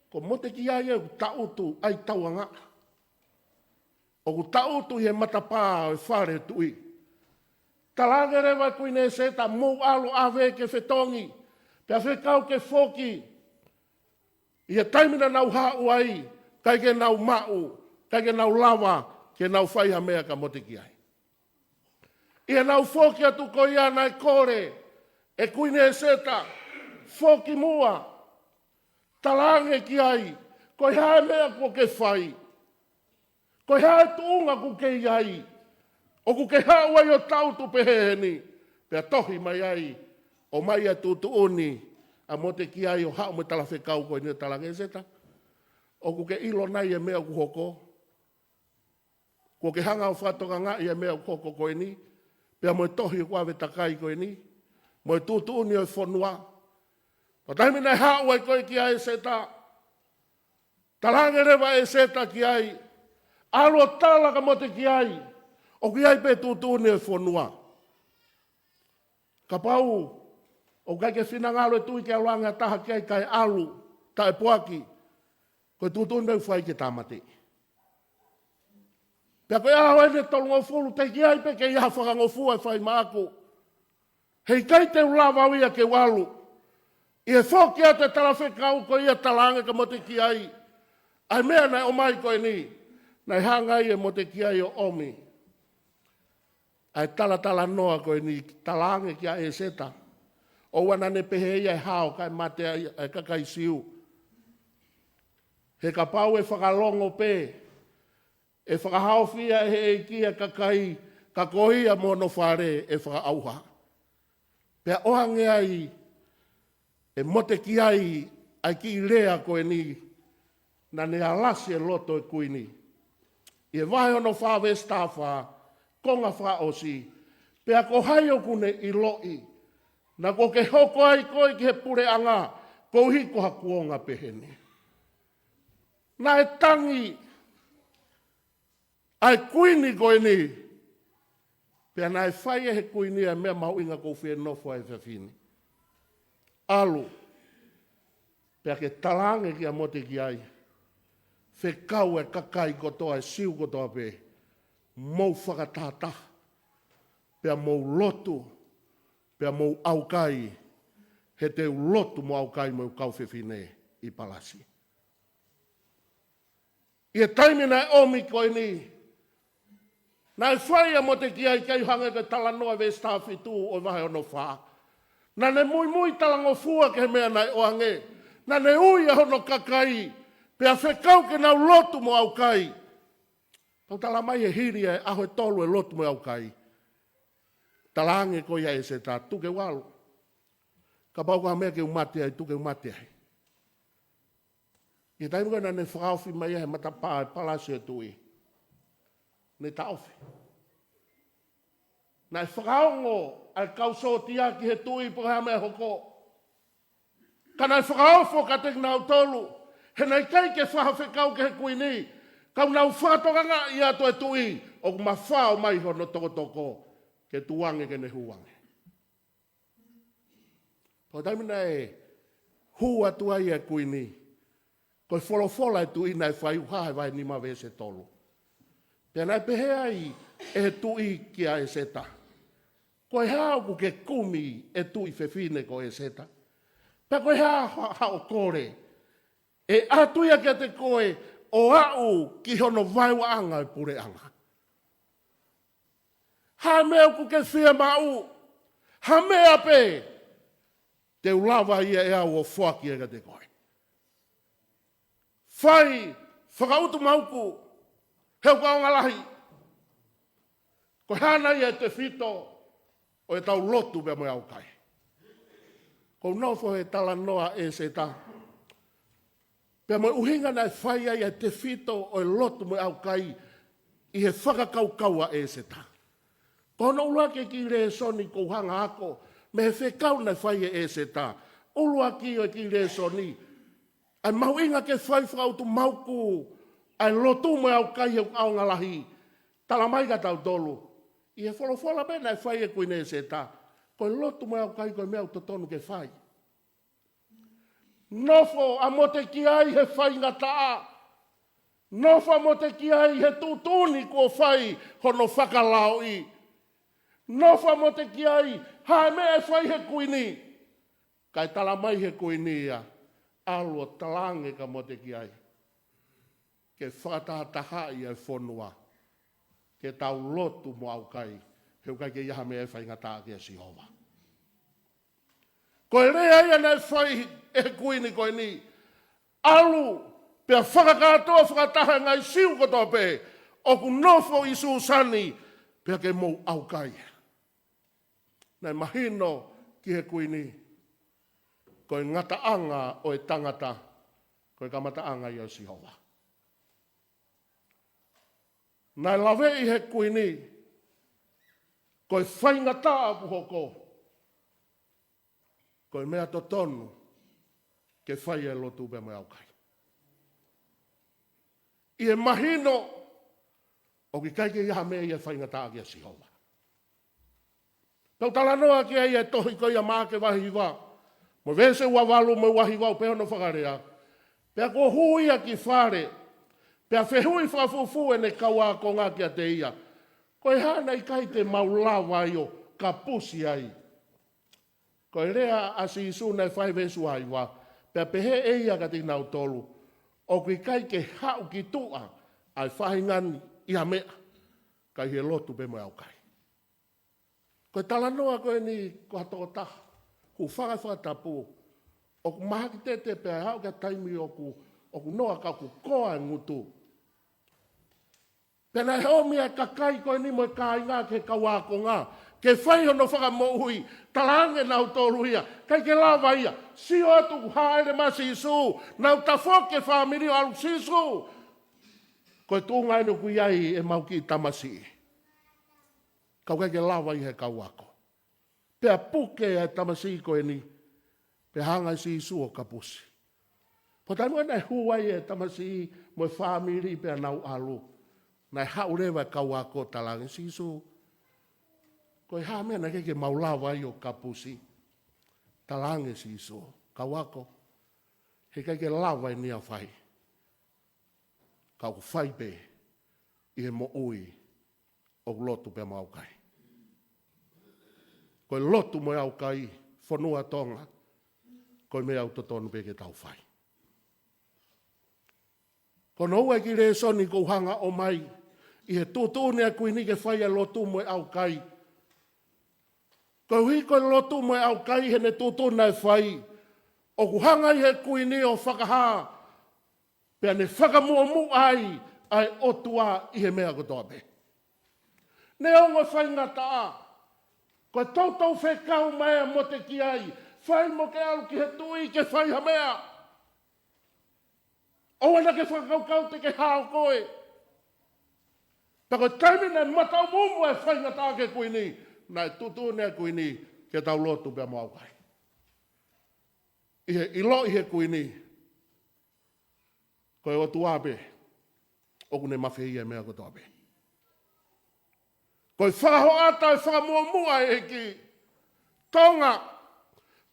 Ko mote ki ai e tautu ai tauanga. O ku tautu i he matapā o e whare tui. Talange rewa kuini e seta mou alo ave ke whetongi. Pea whekau ke whoki. I he taimina nau hau ai. Kai ke nau mau. Kai ke nau lawa. Ke nau whaiha mea ka mote ki ai. Ia nau whoki atu ko ia nai kore, e kuine e seta, whoki mua, talange ki ai, ko hae mea ko ke whai, ko hae tuunga ku ke iai, o ku ke hau ai o tautu peheni, pea tohi mai ai, o mai a tutu uni, a mote ki ai o hao me tala whekau ko ni talange e seta, o ku ke ilo nai e mea ku hoko, ko ke hanga o whatoka ngā i e mea ku hoko ko ni, pea moe tohi kua we takai koe ni. Moe tūtu uni o whonua. Pa taimi nei hau ai koe ki ai seta. Talange rewa e seta ki ai. Alo tala ka mote ki ai. O ki ai pe tūtu uni o whonua. Ka pau. O kai ke whinangalo e tui ke aluanga taha ki ai kai alu. Ta e poaki. Koe tūtu uni o whai ke tamate. Pea koe aho ene tolu ngofulu, te ki ai pe ke ia whakangofu e whai maako. Hei kai te ulawa ia ke walu. I e whoki a te talawhekau ko ia talange ka mote ki ai. Ai mea nei o mai koe ni. Nei hangai e mote ki ai o omi. Ai tala noa koe ni talange ki a e seta. O wana ne pehe ia e hao kai mate ai kakai siu. He ka pau e whakalongo pe. E whakahauwhia e he kia kakai, ka kohia mono whare e whakaauha. Pea ohange ai, e mote ki ai, ai ki rea koe ni, na ne alasi e loto e kuini. I e wahe ono whawe stafa, konga whaosi, pea ko hai o kune i loi, na ko ke hoko ai koe ki he pure anga, ko hiko hakuonga peheni. Na e tangi, ai kuini koe ni. Pea nai whai e he kuini a mea mau inga kou whie nofo ai whiawhini. Alu. Pea ke talange ki a mote ki ai. Whekau e kakai kotoa e siu kotoa pe. Mou whakatata. Pea mou lotu. Pea mou aukai. He te lotu mo aukai mo kau whiawhine i palasi. I e taimina e omi koe ni. Nai whai a mote ki ai kei hanga ke talanoa ve Aukai o wahe ono wha. Na ne Moimoi talango fua ke mea nai oange. Na ne ui a hono kakai. Pea whekau ke nau lotu mo Aukai. Tau tala mai e hiri e aho e tolu e lotu mo Aukai. Talange ko ia e se tā tuke walu. Ka pau ka mea ke umate ai tuke umate ai. I taimu ka na ne whakawhi mai e matapā e palasi e tui. Ne tauwhi. Nai whakaongo ai kausotia ki he tui po hea mea hoko. Ka nai whakaofo ka te nau tolu. He nei kai ke whahawhekau ke he kuini. Kau nau whakatokanga i ato e tui. O ku mawhao mai hono toko ke tuange ke ne huange. Pau taimina e hua tuai e kuini. Koe wholofola e tui nai whai uhae vai ni ma vese tolu. Pea nai pehe ai e tui ki a e seta. Koe hao ku ke kumi e tui whewhine ko e seta. Pea koe hao kore. E atuia ke te koe o au ki hono vaiwa anga e pure anga. Ha mea ku ke whia mau. Ha mea pe. Te ulawa ia e au o whuaki e ka te koe. Whai, whakautu mauku. Heu ka o ngalahi. Ko hana ia te whito o e tau lotu bea moe Aukai. Ko nofo e tala noa e se ta. Pea moe uhinga nai whai ia te whito o e lotu moe Aukai i he whakakaukaua e se ta. Ko no ulua ke ki re soni ko hanga ako me he whekau nai whai e se ta. Ulua ki o ki re soni. Ai mau inga ke whai whakautu mauku. Ai lotu moe Aukai heu au ngalahi. Tala mai ka tau tolu. I he wholofola me nai whai e kuine se ta. Koe lotu moe Aukai koe mea utotonu ke whai. Nofo a mo te ki ai he whai ngataa. Nofo a mo te ki ai he tutuni ko whai hono whakalao i. Nofo a mo te ki ai hae me e whai he kuini. Kai tala mai he kuini ia. Alua talange ka mo te ki ai. Ke whakataha i e whonua. Ke tau lotu mo Aukai. Heu kai ke iaha me e whai ngataa ki a Sihova. Koe rea ia nei whai e kuini koe ni. Alu, pia whakakatoa whakataha ngai siu kotoa pe. O ku nofo i susani, pia ke mou Aukai. Nei mahino ki he kuini. Koe ngataanga o e tangata. Koe kamataanga i o Sihova. Nei lawe i he kuini. Koe whai ngataa pu hoko. Koe mea to tonu ke whai e lotu be mo Aukai. I e mahino o ki kai ke iha mea i e whai ngataa ki a Sihova. Tau tala noa ki e tohi ko ia maa ke wahi wā. Mo vese ua walu mo wahi wā peo no whakarea. Pea ko huia ki whare. Pea whehui whafufu e ne kaua ko ngā ki a te ia. Koe hana i kai te maulawa i o ka pusi ai. Koe rea asi isu nei whai vesu ai wā. Pea pehe eia ka te nau tolu. O kui kai ke hau ki tua ai whahingani i a mea. Kai he lotu be mo Aukai. Koe tala noa koe ni ko hatoko taha. Ku whakatapu. O ku maha ki te pea hau ka taimi o ku noa ka ku koa ngutu. Pena he omia ka kai koe ni mo e ka inga ke kaua ko ngā. Ke whai hono whakamohui, talange nau tolu ia, kai ke lawa ia, si o atu haere masi isu, nau tafo ke whamiri o alu sisu. Koe tūngai no kui ai e mau ki tamasi. Kau kai ke lawa i he kauako. Pea puke e tamasi koe ni, pe hanga si isu o kapusi. Po taimua nai huai e tamasi mo e whamiri pe nau alu. Nai haurewa kauako talange si isu. Koe haa mea na keke maulawa i o kapusi. Talange si iso. Kauako. He keke lawa i nia whai. Kau whai pe. I he mo ui. O lotu pe ma Aukai. Koe lotu mo Aukai. Whanua Tonga. Koe mea autotonu pe ke tau whai. Kono ua ki re soni kou hanga o mai. I he tūtūne a kuini ke whai a lotu mo Aukai. Ko hui ko lotu mo Aukai he ne tutu nai whai. O ku hanga i he kuini o whakaha. Pea ne whakamuamu ai otua i he mea kotoa pe. Ne ongo whai ngataa. Ko tautau whekau mea mo te ki ai. Whai mo ke alu ki he tui ke whai ha mea. O wana ke whakaukau te ke hao koe. Tako taimina matau mumu e whai ngataa ke kuini. nai tutu ne kuini ke tau lotu pe mo Aukai. Ihe ilo ihe kuini ko e o tuabe o kune mafeia mea ko tobe. Ko e whakaho ata e whakamua e ki Tonga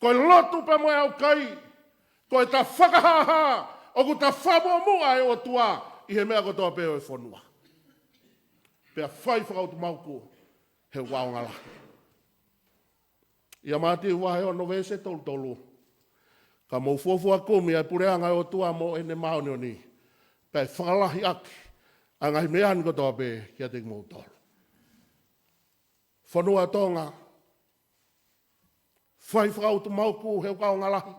ko e lotu pe mo Aukai ko e ta whakahaha o ku ta whamua e o tua i he mea kotoa peo e whanua. Pea whai whakautu mauku he waongala. Ia mati wahe o no vese tolu. Ka mou fuafua kumi ai pureanga e o tua mo ene maoni o ni. Pea whakalahi aki a ngai meani kotoa pe kia te mou tolu. Whanua Tonga. Whai whakautu mauku he waongalahi.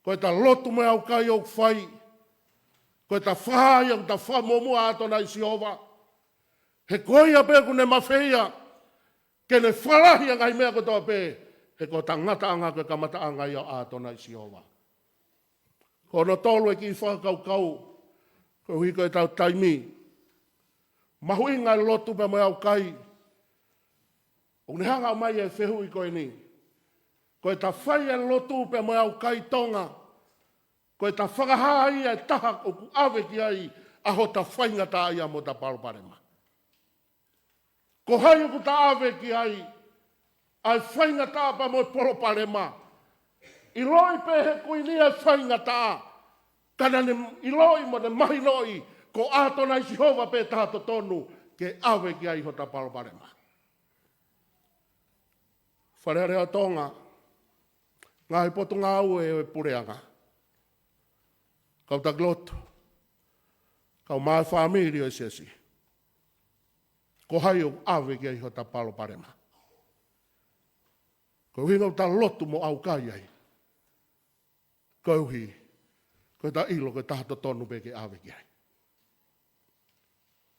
Ko ta lotu me Aukai o whai. Ko ta whai o ta whamomua ato na Isiova. He koia pe kune mawhia. Ke ne whalahi ngai mea kotoa pe. He ko ta ngata anga ke kamata anga i ato na Isiova. Ko no tolu e ki whakaukau. Ko hui ko e tau taimi. Mahui ngai lotu pe me Aukai. O ne hanga mai e whehui ko e ni. Ko e ta whai e lotu pe me Aukai Tonga. Ko e ta whakahai e taha o ku awe ki ai aho ta whainga ta ai mo ta paruparema. Ko hai o ku ta awe ki ai whainga ta pa mo paruparema. I loi pe he kuini e whainga ta. Kana ne i loi mo ne mahi loi ko ato na Isiova pe tato tonu ke awe ki ai ho ta paruparema. Wharearea Tonga. Ngahi potu ngā ue e pureanga. Kau ta gloto. Kau mai whamiri o Siasi. Ko hai o awe ki ai ho ta palo parema. Ko hinga ta lotu mo Aukai ai. Ko hi. Ko ta ilo ko tahto tonu pe ke awe ki ai.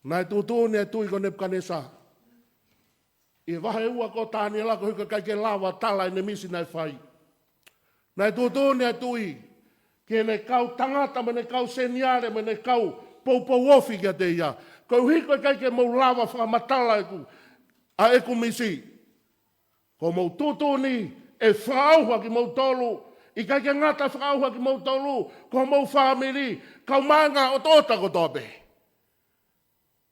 Nai tutuni e tui ko Nepkanesa. I wahe ua ko tāni la ko hika kai ke lawa tala i ne misi nai whai. Nai tutuni e tui. Ke ne kau tangata me ne kau seniare me ne kau poupou ofi kia te ia. Ko hiko kai ke mau lawa whakamatala e ku. A e ku misi. Ko mau tutuni e whaauha ki mau tolu. I kai ke ngata whaauha ki mau tolu. Ko mau whamiri. Kau manga o tōta ko tope.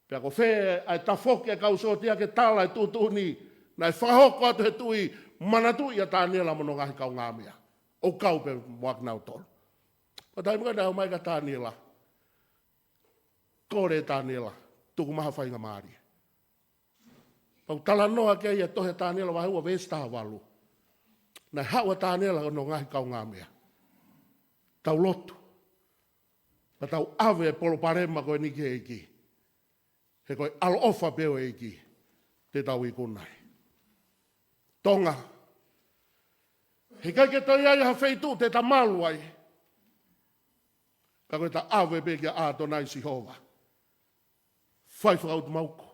Pea ko whee ai tafoki e kau sotia ke tala e tutuni. Nai whahoko atu he tui manatu ia tāniela mono ngahi kau ngāmia. O kau pe muaknau tolu. O tai mga nao mai ka tāniela. Kore tāniela. Tuku maha whainga maari. Pau tala noa ke ia tohe tāniela wa hua vesta walu. Nai haua tāniela no ngahi kau ngāmia. Tau lotu. Pa tau ave polo parema koe niki eiki. He koe alo ofa peo eiki. Te tau i kunai. Tonga. He kai ke toi ai ha feitu te ta malu ai. Ka koe ta awe pe kia ato nai Isiova. Whai whakautu mauku.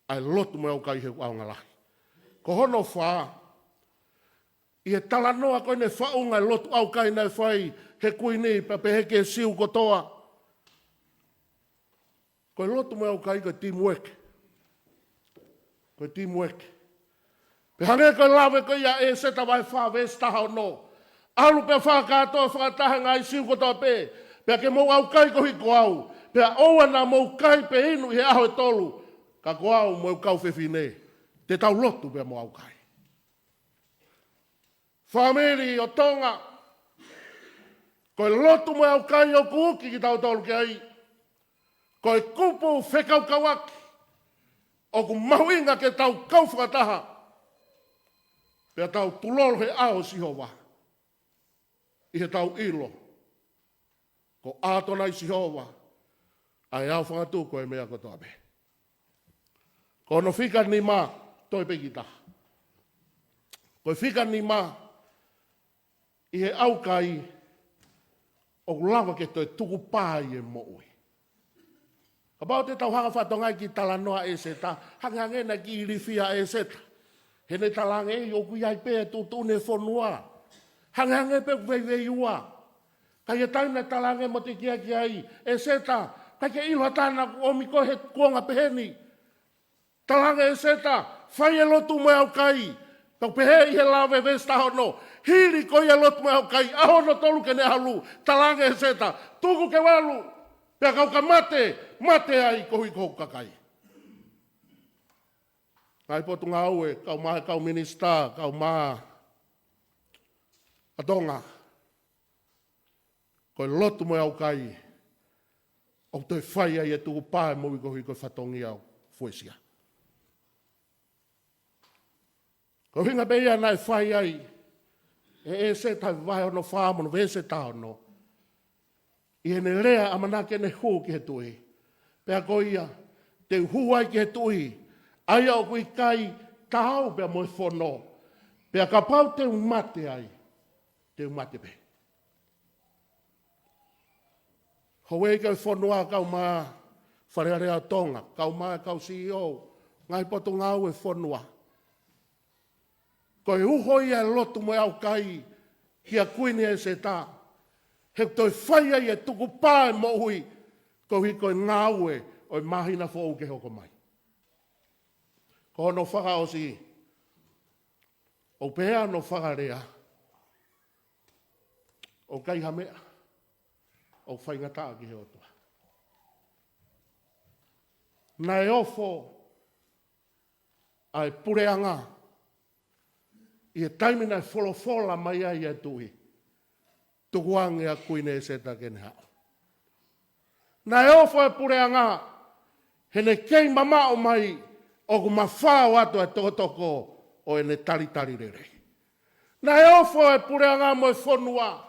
Ai lotu mo Aukai he aunga lahi. Ko hono whaa. I he tala noa koe ne whaunga lotu Aukai nei whai he kuini pa pe heke siu kotoa. Koe lotu mo Aukai koe teamwork. Koe teamwork. Pe hange koe lawe koe ia e seta vai wha vestaha o no. Alu pe whakatoa whakataha ngai siu kotoa pe. Pea ke mou Aukai ko hiko au. Pea oua na mou kai pe inu he aho e tolu. Ka ko au mou kau whewhine. Te tau lotu pea mou Aukai. Whamiri o Tonga. Koe lotu mou Aukai o kuuki ki tau tolu ki ai. Koe kupu whekau kawaki. O ku mahuinga ke tau kau whakataha. Pea tau tulolo he ao Isiova. I he tau ilo. Ko ato na Isiova. Ai au whangatu koe mea ko toa me. Ko no whika ni mā, toi pekita. Ko whika ni mā, i he Aukai, o lawa ke toi tuku pāi e moui. Ka pao te tau hanga whatongai ki tala noa e seta, hangangena ki irifia e seta. He ne talange e o kuiai pē tutune whanua. Hangange pe kuweiwei ua. Kai e taina talange mo te kia ki ai, e seta, kai ke iloha tāna ku omi ko he kuonga peheni. Talanga e seta, whai e lotu mo Aukai. Kau pehe i he lawe vesta hono. Hiri ko i e lotu mo Aukai. Ahono tolu ke ne halu. Talanga e seta, tuku ke walu. Pea kau ka mate ai kohi kou kakai. Ngai potu ngā ue, kau mahe kau minista, kau maha a Tonga. Koe lotu mo Aukai. O toi whai ai e tuku pāe mo i kohi koe whatongi au fuesia. Ko hinga beia nai whai ai. E se tai vai ono whāmono, ve se tāono. I hene rea amanake ne hū ki he tui. Pea ko ia, te hū ai ki he tui. Ai au kui kai tāu pea mo e whono. Pea ka pau te umate ai. Te umate pe. Hoi kau whonua kau maa wharearea Tonga. Kau maa kau CEO. Ngai poto ngau e whonua. Ko e uhoi e lotu mo Aukai. Hia kuini e se tā. He toi whai ai e tuku pāe mo hui. Ko hi koe ngau e o mahina fo uke hoko mai. Ko no whaka o si. O pēa no whakarea. O kai hamea. O whaingata ki he otua. Nai ofo ai pureanga i e taimina e wholofola mai ai e tui. Tukuange a kuine e seta kene hao. Nai ofo e pureanga hene kei mama o mai o ku mawhao ato e tokotoko o ene tari rere. Nai ofo e pureanga mo e whonua.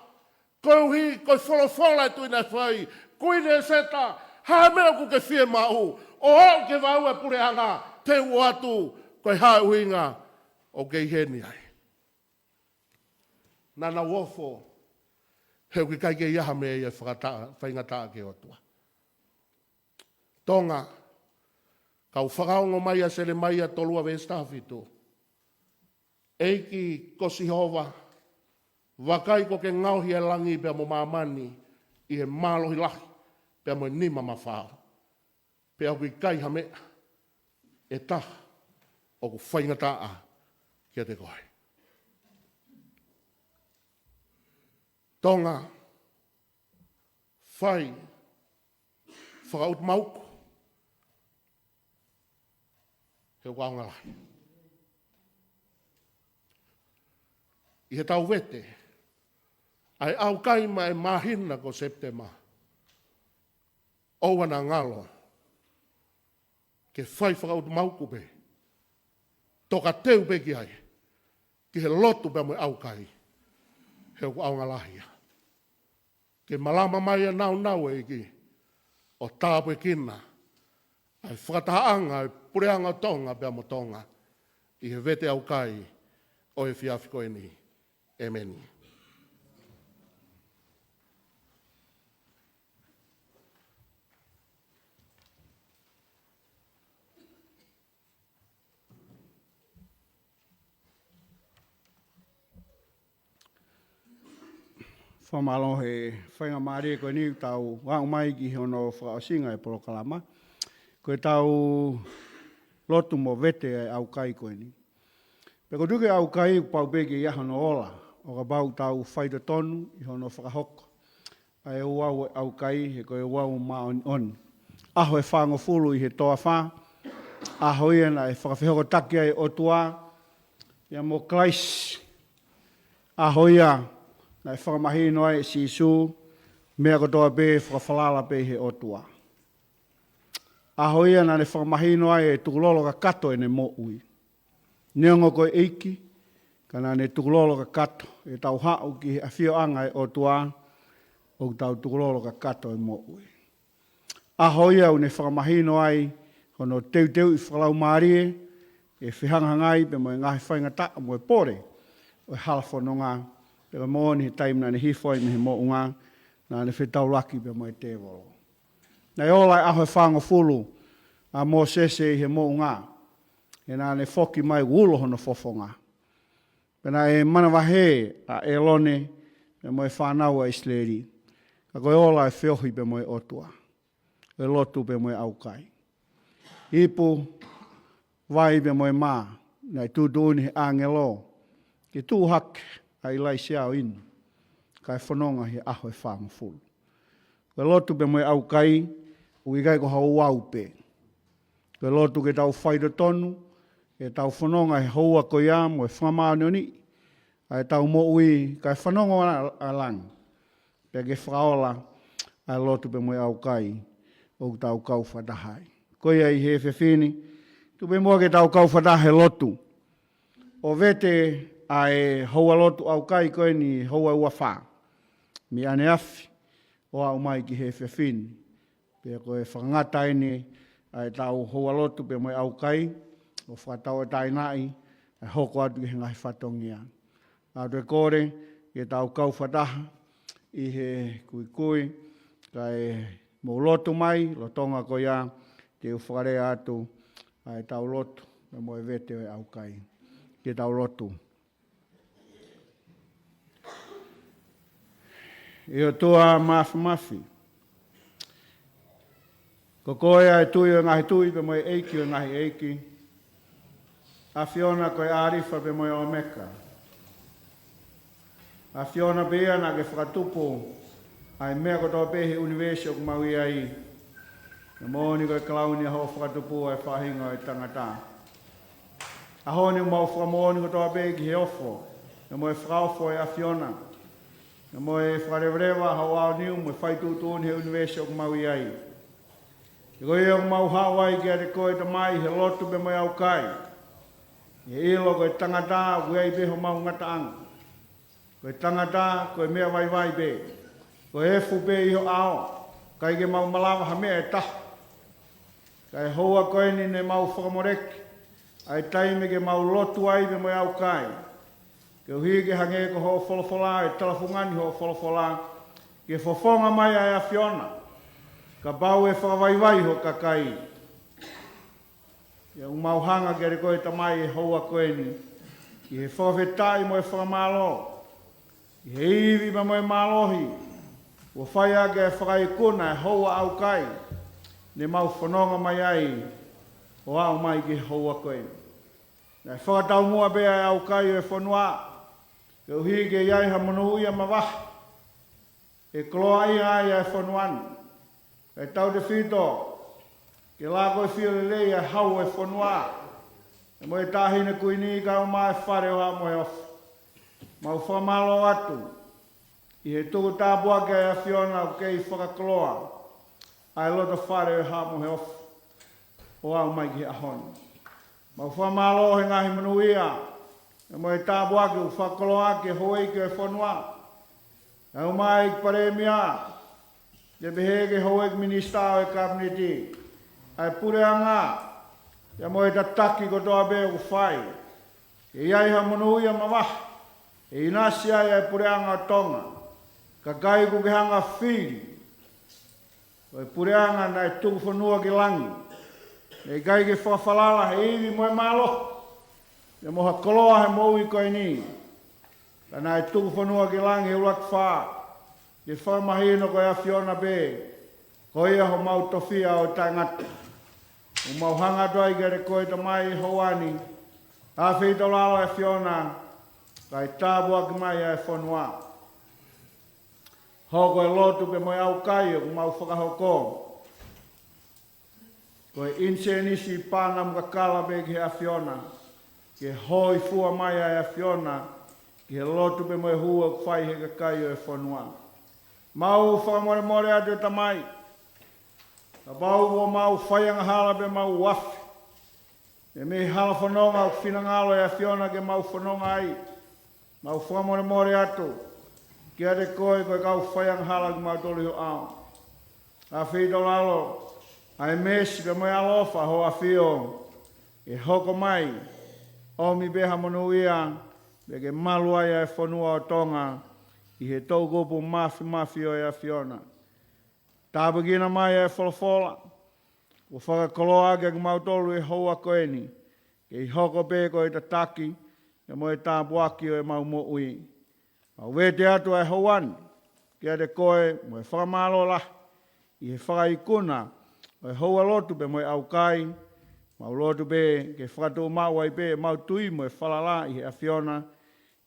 Koe wholofola e tuina whai, kuine e seta, hae mea ku ke whie mau, o au ke wau e pureanga, te uatu, koe hae uinga, o ke iheni ai. Nana wofo, heu ki kai ke iaha mea i e whaingataa ke otua. Tonga, kau whakaongo mai a sere mai a tolua vesta Ahofitu. Eiki kosi hova, wakai ko ke ngauhi e langi pia mo mamani i he mālohi lahi pia mo nima mawhao. Pia kui kai hame e ta o ku whaingataa kia te koe. Tonga, whai, whakaut mauku, he waunga lahi. I he tau vete, ai Aukai mai mahina ko Septema. Owana ngalo. Ke whai whakaut mauku pe. Toka teu pe ki ai. Ki he lotu pe mo Aukai. He ku aunga lahia. Ke malama mai a nau e ki. O tāpu e kina. Ai whakataanga e pureanga Tonga pe mo Tonga. I he vete Aukai o e whiawhiko e ni. Amen. Whamalo he whainga maare koe ni tau wang mai ki hono whakaosinga e porokalama. Koe tau lotu mo vete e Aukai koe ni. Peko tuke Aukai pau peke ia hono ola. O ka bau tau whaida tonu i hono whakahoko. Ai uau e Aukai he koe uau maon on. Aho e whango fulu i he toa wha. Aho ia na e whakawhihoko takia e otua. Ia mo klais. Aho ia na e whakamahi noa e sisu. Mea kotoa pe whakawhalala pe he otua. Aho ia na ne whakamahi noa e tukulolo ka kato e ne mo ui. Neongo koe eiki. Kana ne tukulolo ka kato. E tau hau ki a whio anga e otua. O tau tukulolo ka kato e mo ui. Aho ia u ne whakamahino ai. Hono teu i whakalau maarie. E whihangangai pe mo e ngahi whaingata mo e pore. O e halafo no ngā. Pe mo ni taimna ne hifoi me he mo unga. Nā ne whetau laki pe mo e te wolo. Nei olai aho e whango fulu. A mo sese i he mo unga. E nā ne whoki mai ulo hono fofonga. Pena e manawahe a elone pe mo e whanau a isleri. Ka koe ola e whiohi pe mo e otua. E lotu pe mo e Aukai. Ipu vai be moe mā, nei tūtūni he angelo, ke tū hake ai lai siao inu, kai whanonga he aho e whāngafulu. Koe lotu be moe Aukai, ui gai ko hau au pe. Koe lotu ke tau whaida tonu, ke tau whanonga he haua ko ia mo e whamao ni, ai tau mo ui kai whanonga alang. Pe ke whaola, ai lotu pe moe Aukai, o tau kau whatahai. Koe ai he whewhini, tu pe moa ke tau kau whatahe lotu. O Vete ai haua lotu Aukai koe ni haua ua wha. Mi ane afi, o au mai ki he whewhini. Pe koe whangata ni, ai tau haua lotu pe moe Aukai, o whatau e tainai, ai hoko atu ki he ngahi whatongia. Nā tue kore, ke tau kau whataha, i he kui, kai mo lotu mai, lo tonga ko ia, te uwhare atu, ai tau lotu, me moe Vete o Aukai, ke tau lotu. I o tua mafi. Ko koe ai tui o ngahi tui, pe moe eiki o ngahi eiki. A Fiona koe arifa pe moe o Meka. A Fiona bea na ke whakatupo, ai mea ko tō pehe universio ku maui ai. Na mōni koe klauni a ho whakatupo ai whahinga o tangata. A honi mau whakamōni ko tō pehe ki he ofo. Na moe whakaofo e a Fiona. Na moe wharewerewa hau au niu moe whaitūtūni he universio ku maui ai. I koe o mau hawai ki ate koe ta mai he lotu pe moe Aukai. I ilo koe tangata uei beho mau ngata anga. Koe tangata koe mea vai be. Koe efu be iho ao. Kai ke mau malawa ha mea e taha. Kai hoa koe ni ne mau whakamoreki. Ai taime ke mau lotu ai pe moe Aukai. Ke uhi ke hange ko ho wholofola e talafungani ho wholofola. Ke fofonga mai ai a Fiona. Ka bau e whakawaiwai ho kakai. Ia umauhanga ke re koe tamai e hoa koe ni. I he whawhetai mo e whakamalo. I he iwi ma mo e malohi. Ua whaia ke e whakaikuna e hoa Aukai. Ne mau whanonga mai ai. O au mai ke hoa koe. Nei whakatau mua bea e Aukai o e whanua. Ke uhi ke iai ha monuia ma waha. E kloa ia ai e whanuanu. E tau te whito. Ke la koe whio le lei e hau e whanua. E mo e tahine kuini ka o mai whare o ha mo e ofu. Mau whamalo atu. I he tuku tāpua ke a Fiona o kei whakakloa. Ai loto whare o ha mo e ofu. O au mai ki ahoni. Mau whamalo he ngahi manuia. E mo e tāpua ke u whakakloa ke hoi ke e whanua. E o mai ki pare mia. Te behe ke hoi ki minister o e kabineti. Ai pure anga. Ia mo e tataki ko toa be o whai. E iai ha monuia ma waha. E inasi ai ai pure anga Tonga. Ka kai ku ke hanga whiri. O e pure anga na e tuku whanua ki langi. E kai ke whawhalala he iwi mo e malo. E moha koloa he moui koe ni. Ka na e tuku whanua ki langi he ulat wha. Ke whamahino koe a Fiona be. Ko ia ho mau tofia o tangata. O mau hanga doai gare koe ta mai hoani. A whito lalo e Fiona. Kai tāpua ki mai e whanua. Hoko e lotu pe moe Aukai o mau whakahoko. Koe inse nisi pāna mga kala be ki a Fiona. Ke hoi fua mai a Fiona. Ki he lotu pe moe hua kwhai he kakai o e whanua. Mau whakamore more atu e tamai. Ka bau o mau whaianga hala pe mau wafi. E me hala whanonga o whinangalo e a Fiona ke mau whanonga ai. Mau whamore more atu. Kia te koe koe kau whaianga hala ki mau tolu ho ao. A whito lalo. Ai mesi pe moe alofa ho a whio. E hoko mai. O mi beha monuia. Be ke malu ai e whanua o Tonga. I he tau kupu mafi o e a Fiona. Tāpakina mai e whalafola. O whakakoloa ke mau tolu e hoa koe ni. Ke i hoko pe koe ta taki. E moe tāpuaki o e mau mo ui. Au Vete atu e hauan. Kia te koe moe whakamalo la. I he whakaikuna. O e hoa lotu pe moe Aukai. Mau lotu be, ke whakatu mau ai be, mau tui mo e whalala i he awhiona,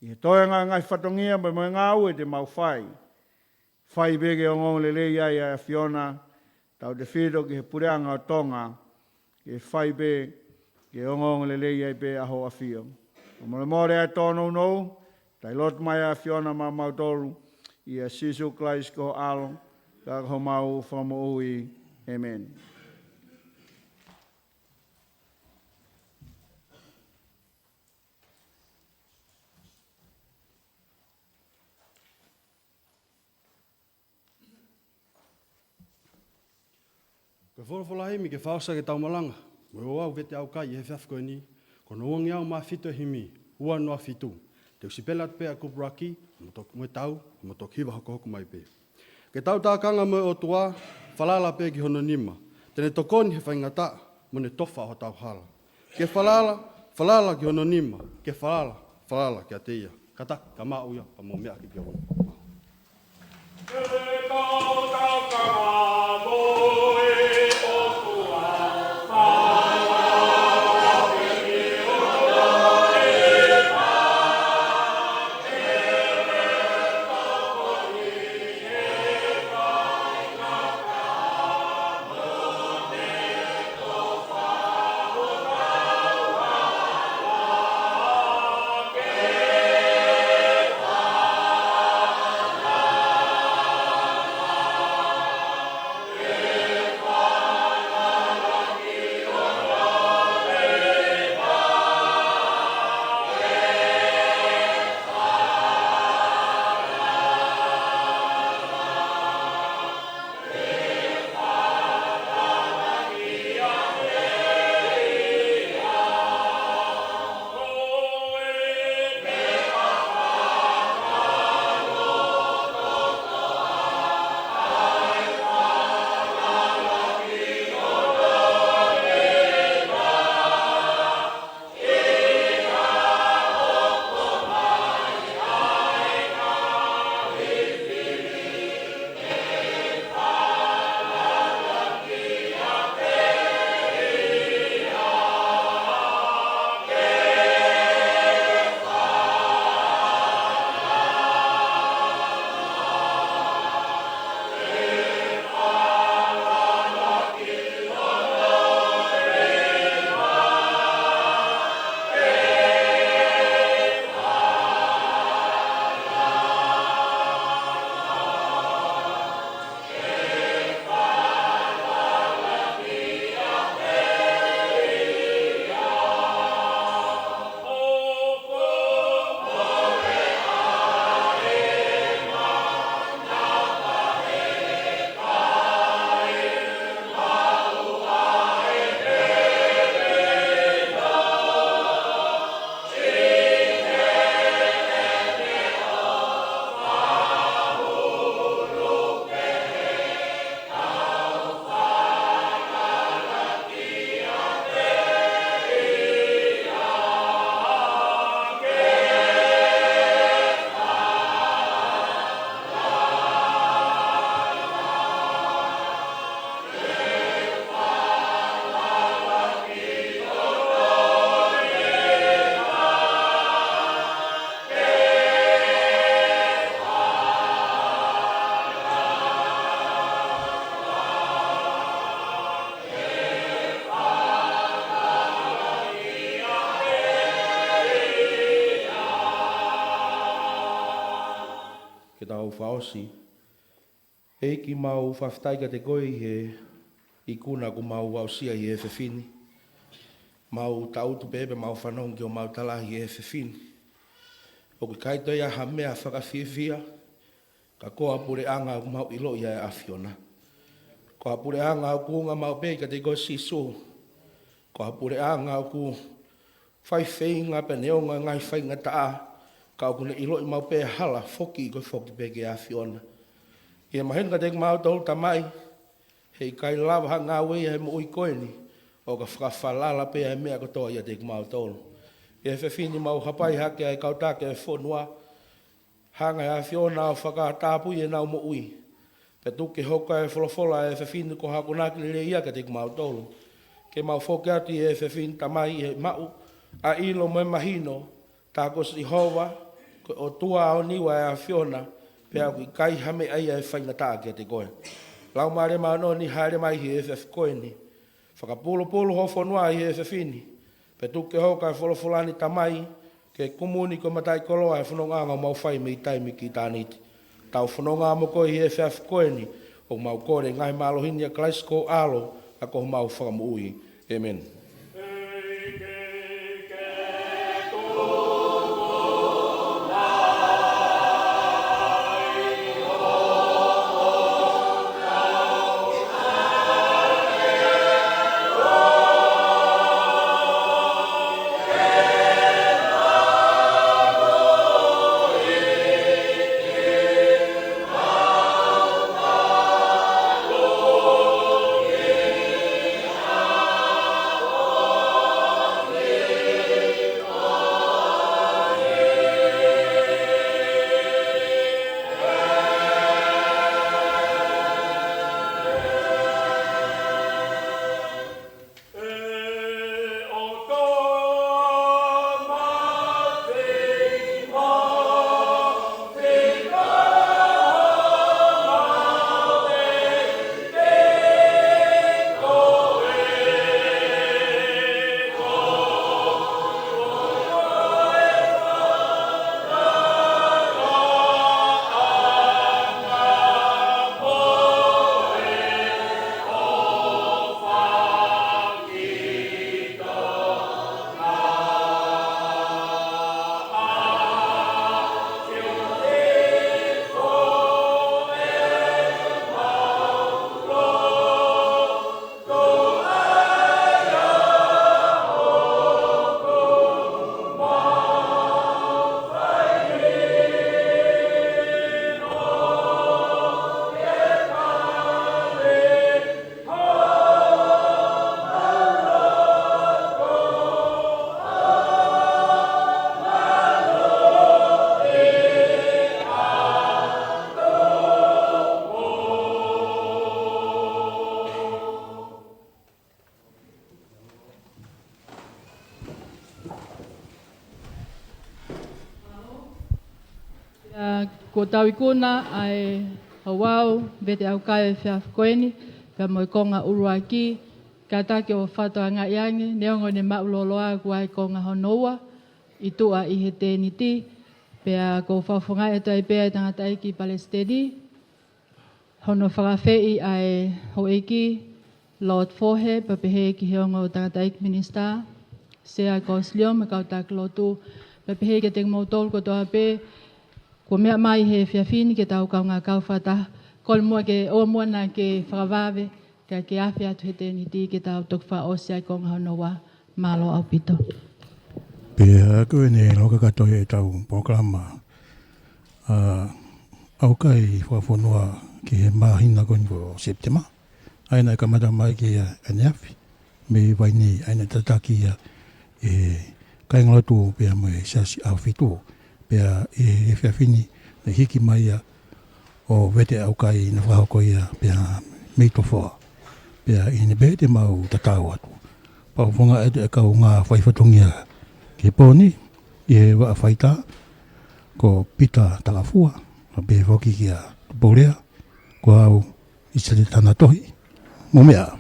i he toenga ngai whatongia me mo ngā ue te mau whai. Whai be ke o ngong le lei ai a awhiona, tau te whiro ki he pureanga o Tonga, ke whai be ke o ngong le lei ai be aho a whio. O mo le more ai tōnou nou, tai lot mai a awhiona ma mau tolu, i a sisu klais ko alo, ka ho mau whamo ui. Amen. Ka wholofola hemi ke whaosa ke taumalanga. Mo o au vete Aukai he whiafko ni. Ko no wangi au maa whito himi. Ua noa whitu. Te usipela te pēa kubraki. Mo tau. Mo tok hiwa hoko hoko mai pē. Ke tau tākanga mo o tua. Whalala pē ki hono nima. Tene tokoni he whaingata. Mo ne tofa ho tau hala. Ke whalala. Whalala ki hono nima. Ke whalala. Whalala ki a teia. Kata. Ka maa uia. Pa mo mea ki ki hono. tau whaosi. E ki mau whaftaika te koe he i kuna ku mau wausia i e whewhini. Mau tautu pepe mau whanong ki o mau talahi e whewhini. O ki kaitoia ha mea whakawhiwhia, ka koa pure anga ku mau ilo ia e awhiona. Koa pure anga ku unga mau pei ka te koe siso. Koa pure anga ku whaiwhinga pe neonga ngai whainga taa. Ka kuna ilo i mau pei hala foki i koe foki pe ke awhiona. Ia mahen ka te mau tau tamai, hei kai lava ha ngā wei he mo ui koe ni, o ka whakawhalala pe he mea katoa ia te mau tau. Ia whewhini mau hapai hake ai kautake e whonua, hanga e awhiona o whakatapu i e nau mo ui. Pe tuke hoka e wholofola e whewhini ko hakunaki le ia ka te mau tau. ke mau foke atu i FFin tamai e mau, a ilo me mahino, tā ko si hoa, ko o tua o niwa e a Fiona, pe a kui kai hame ai e whainga tā ki a te koe. Lau maare mano ni haere mai hi FF koe ni, whakapolo ho whanua i FFini, pe tuke hoka e wholofulani tamai, ke kumuni ko matai koloa e whanonga mau whai me i taimi ki tāniti. Tau whanonga mo koe i FF koe ni, o mau kore ngai malohini a Klaisko alo, a ko mau whakamuui. Amen. Ko tau ikuna ai hawau, vete Aukai e whiawhikoeni, ka moi konga uruaki, ka take o whatoa ngā iangi, neongo ne mauloloa kua i konga honoua, i tua i he tēniti, pea ko whawhonga e tai pea i tangata iki Palestini, hono whakawhei ai ho iki, Lord Fohe, papehe ki heongo tangata iki minister, sea ko sliom, me kautak Latu, papehe ke teng mautol ko toa pe, ko mea mai he whiawhini ke tau kau ngā kauwhata, kol mua ke o mua na ke whakawawe, ke awhi atu he tēniti ke tau tokwha o siai ko ngā honoa, malo au pito. Pea koe ne loka katoe e tau programa Aukai Fakafonua ki he mahina koni ko September. Aina ka mata mai ki ane awhi, me waini aina tataki e kaingalatu pea mai Siasi Ahofitu. Pea e whiawhini na hiki mai o Vete Aukai na whahoko ia pea mei Tofoa. Pea i ne Vete mau tatau atu. Pakuwhonga e kau ngā whaifatongia ke pōni, i he wa whaita ko pita talafua, na pe whoki kia Borea, ko au i sere tana tohi. Mumea.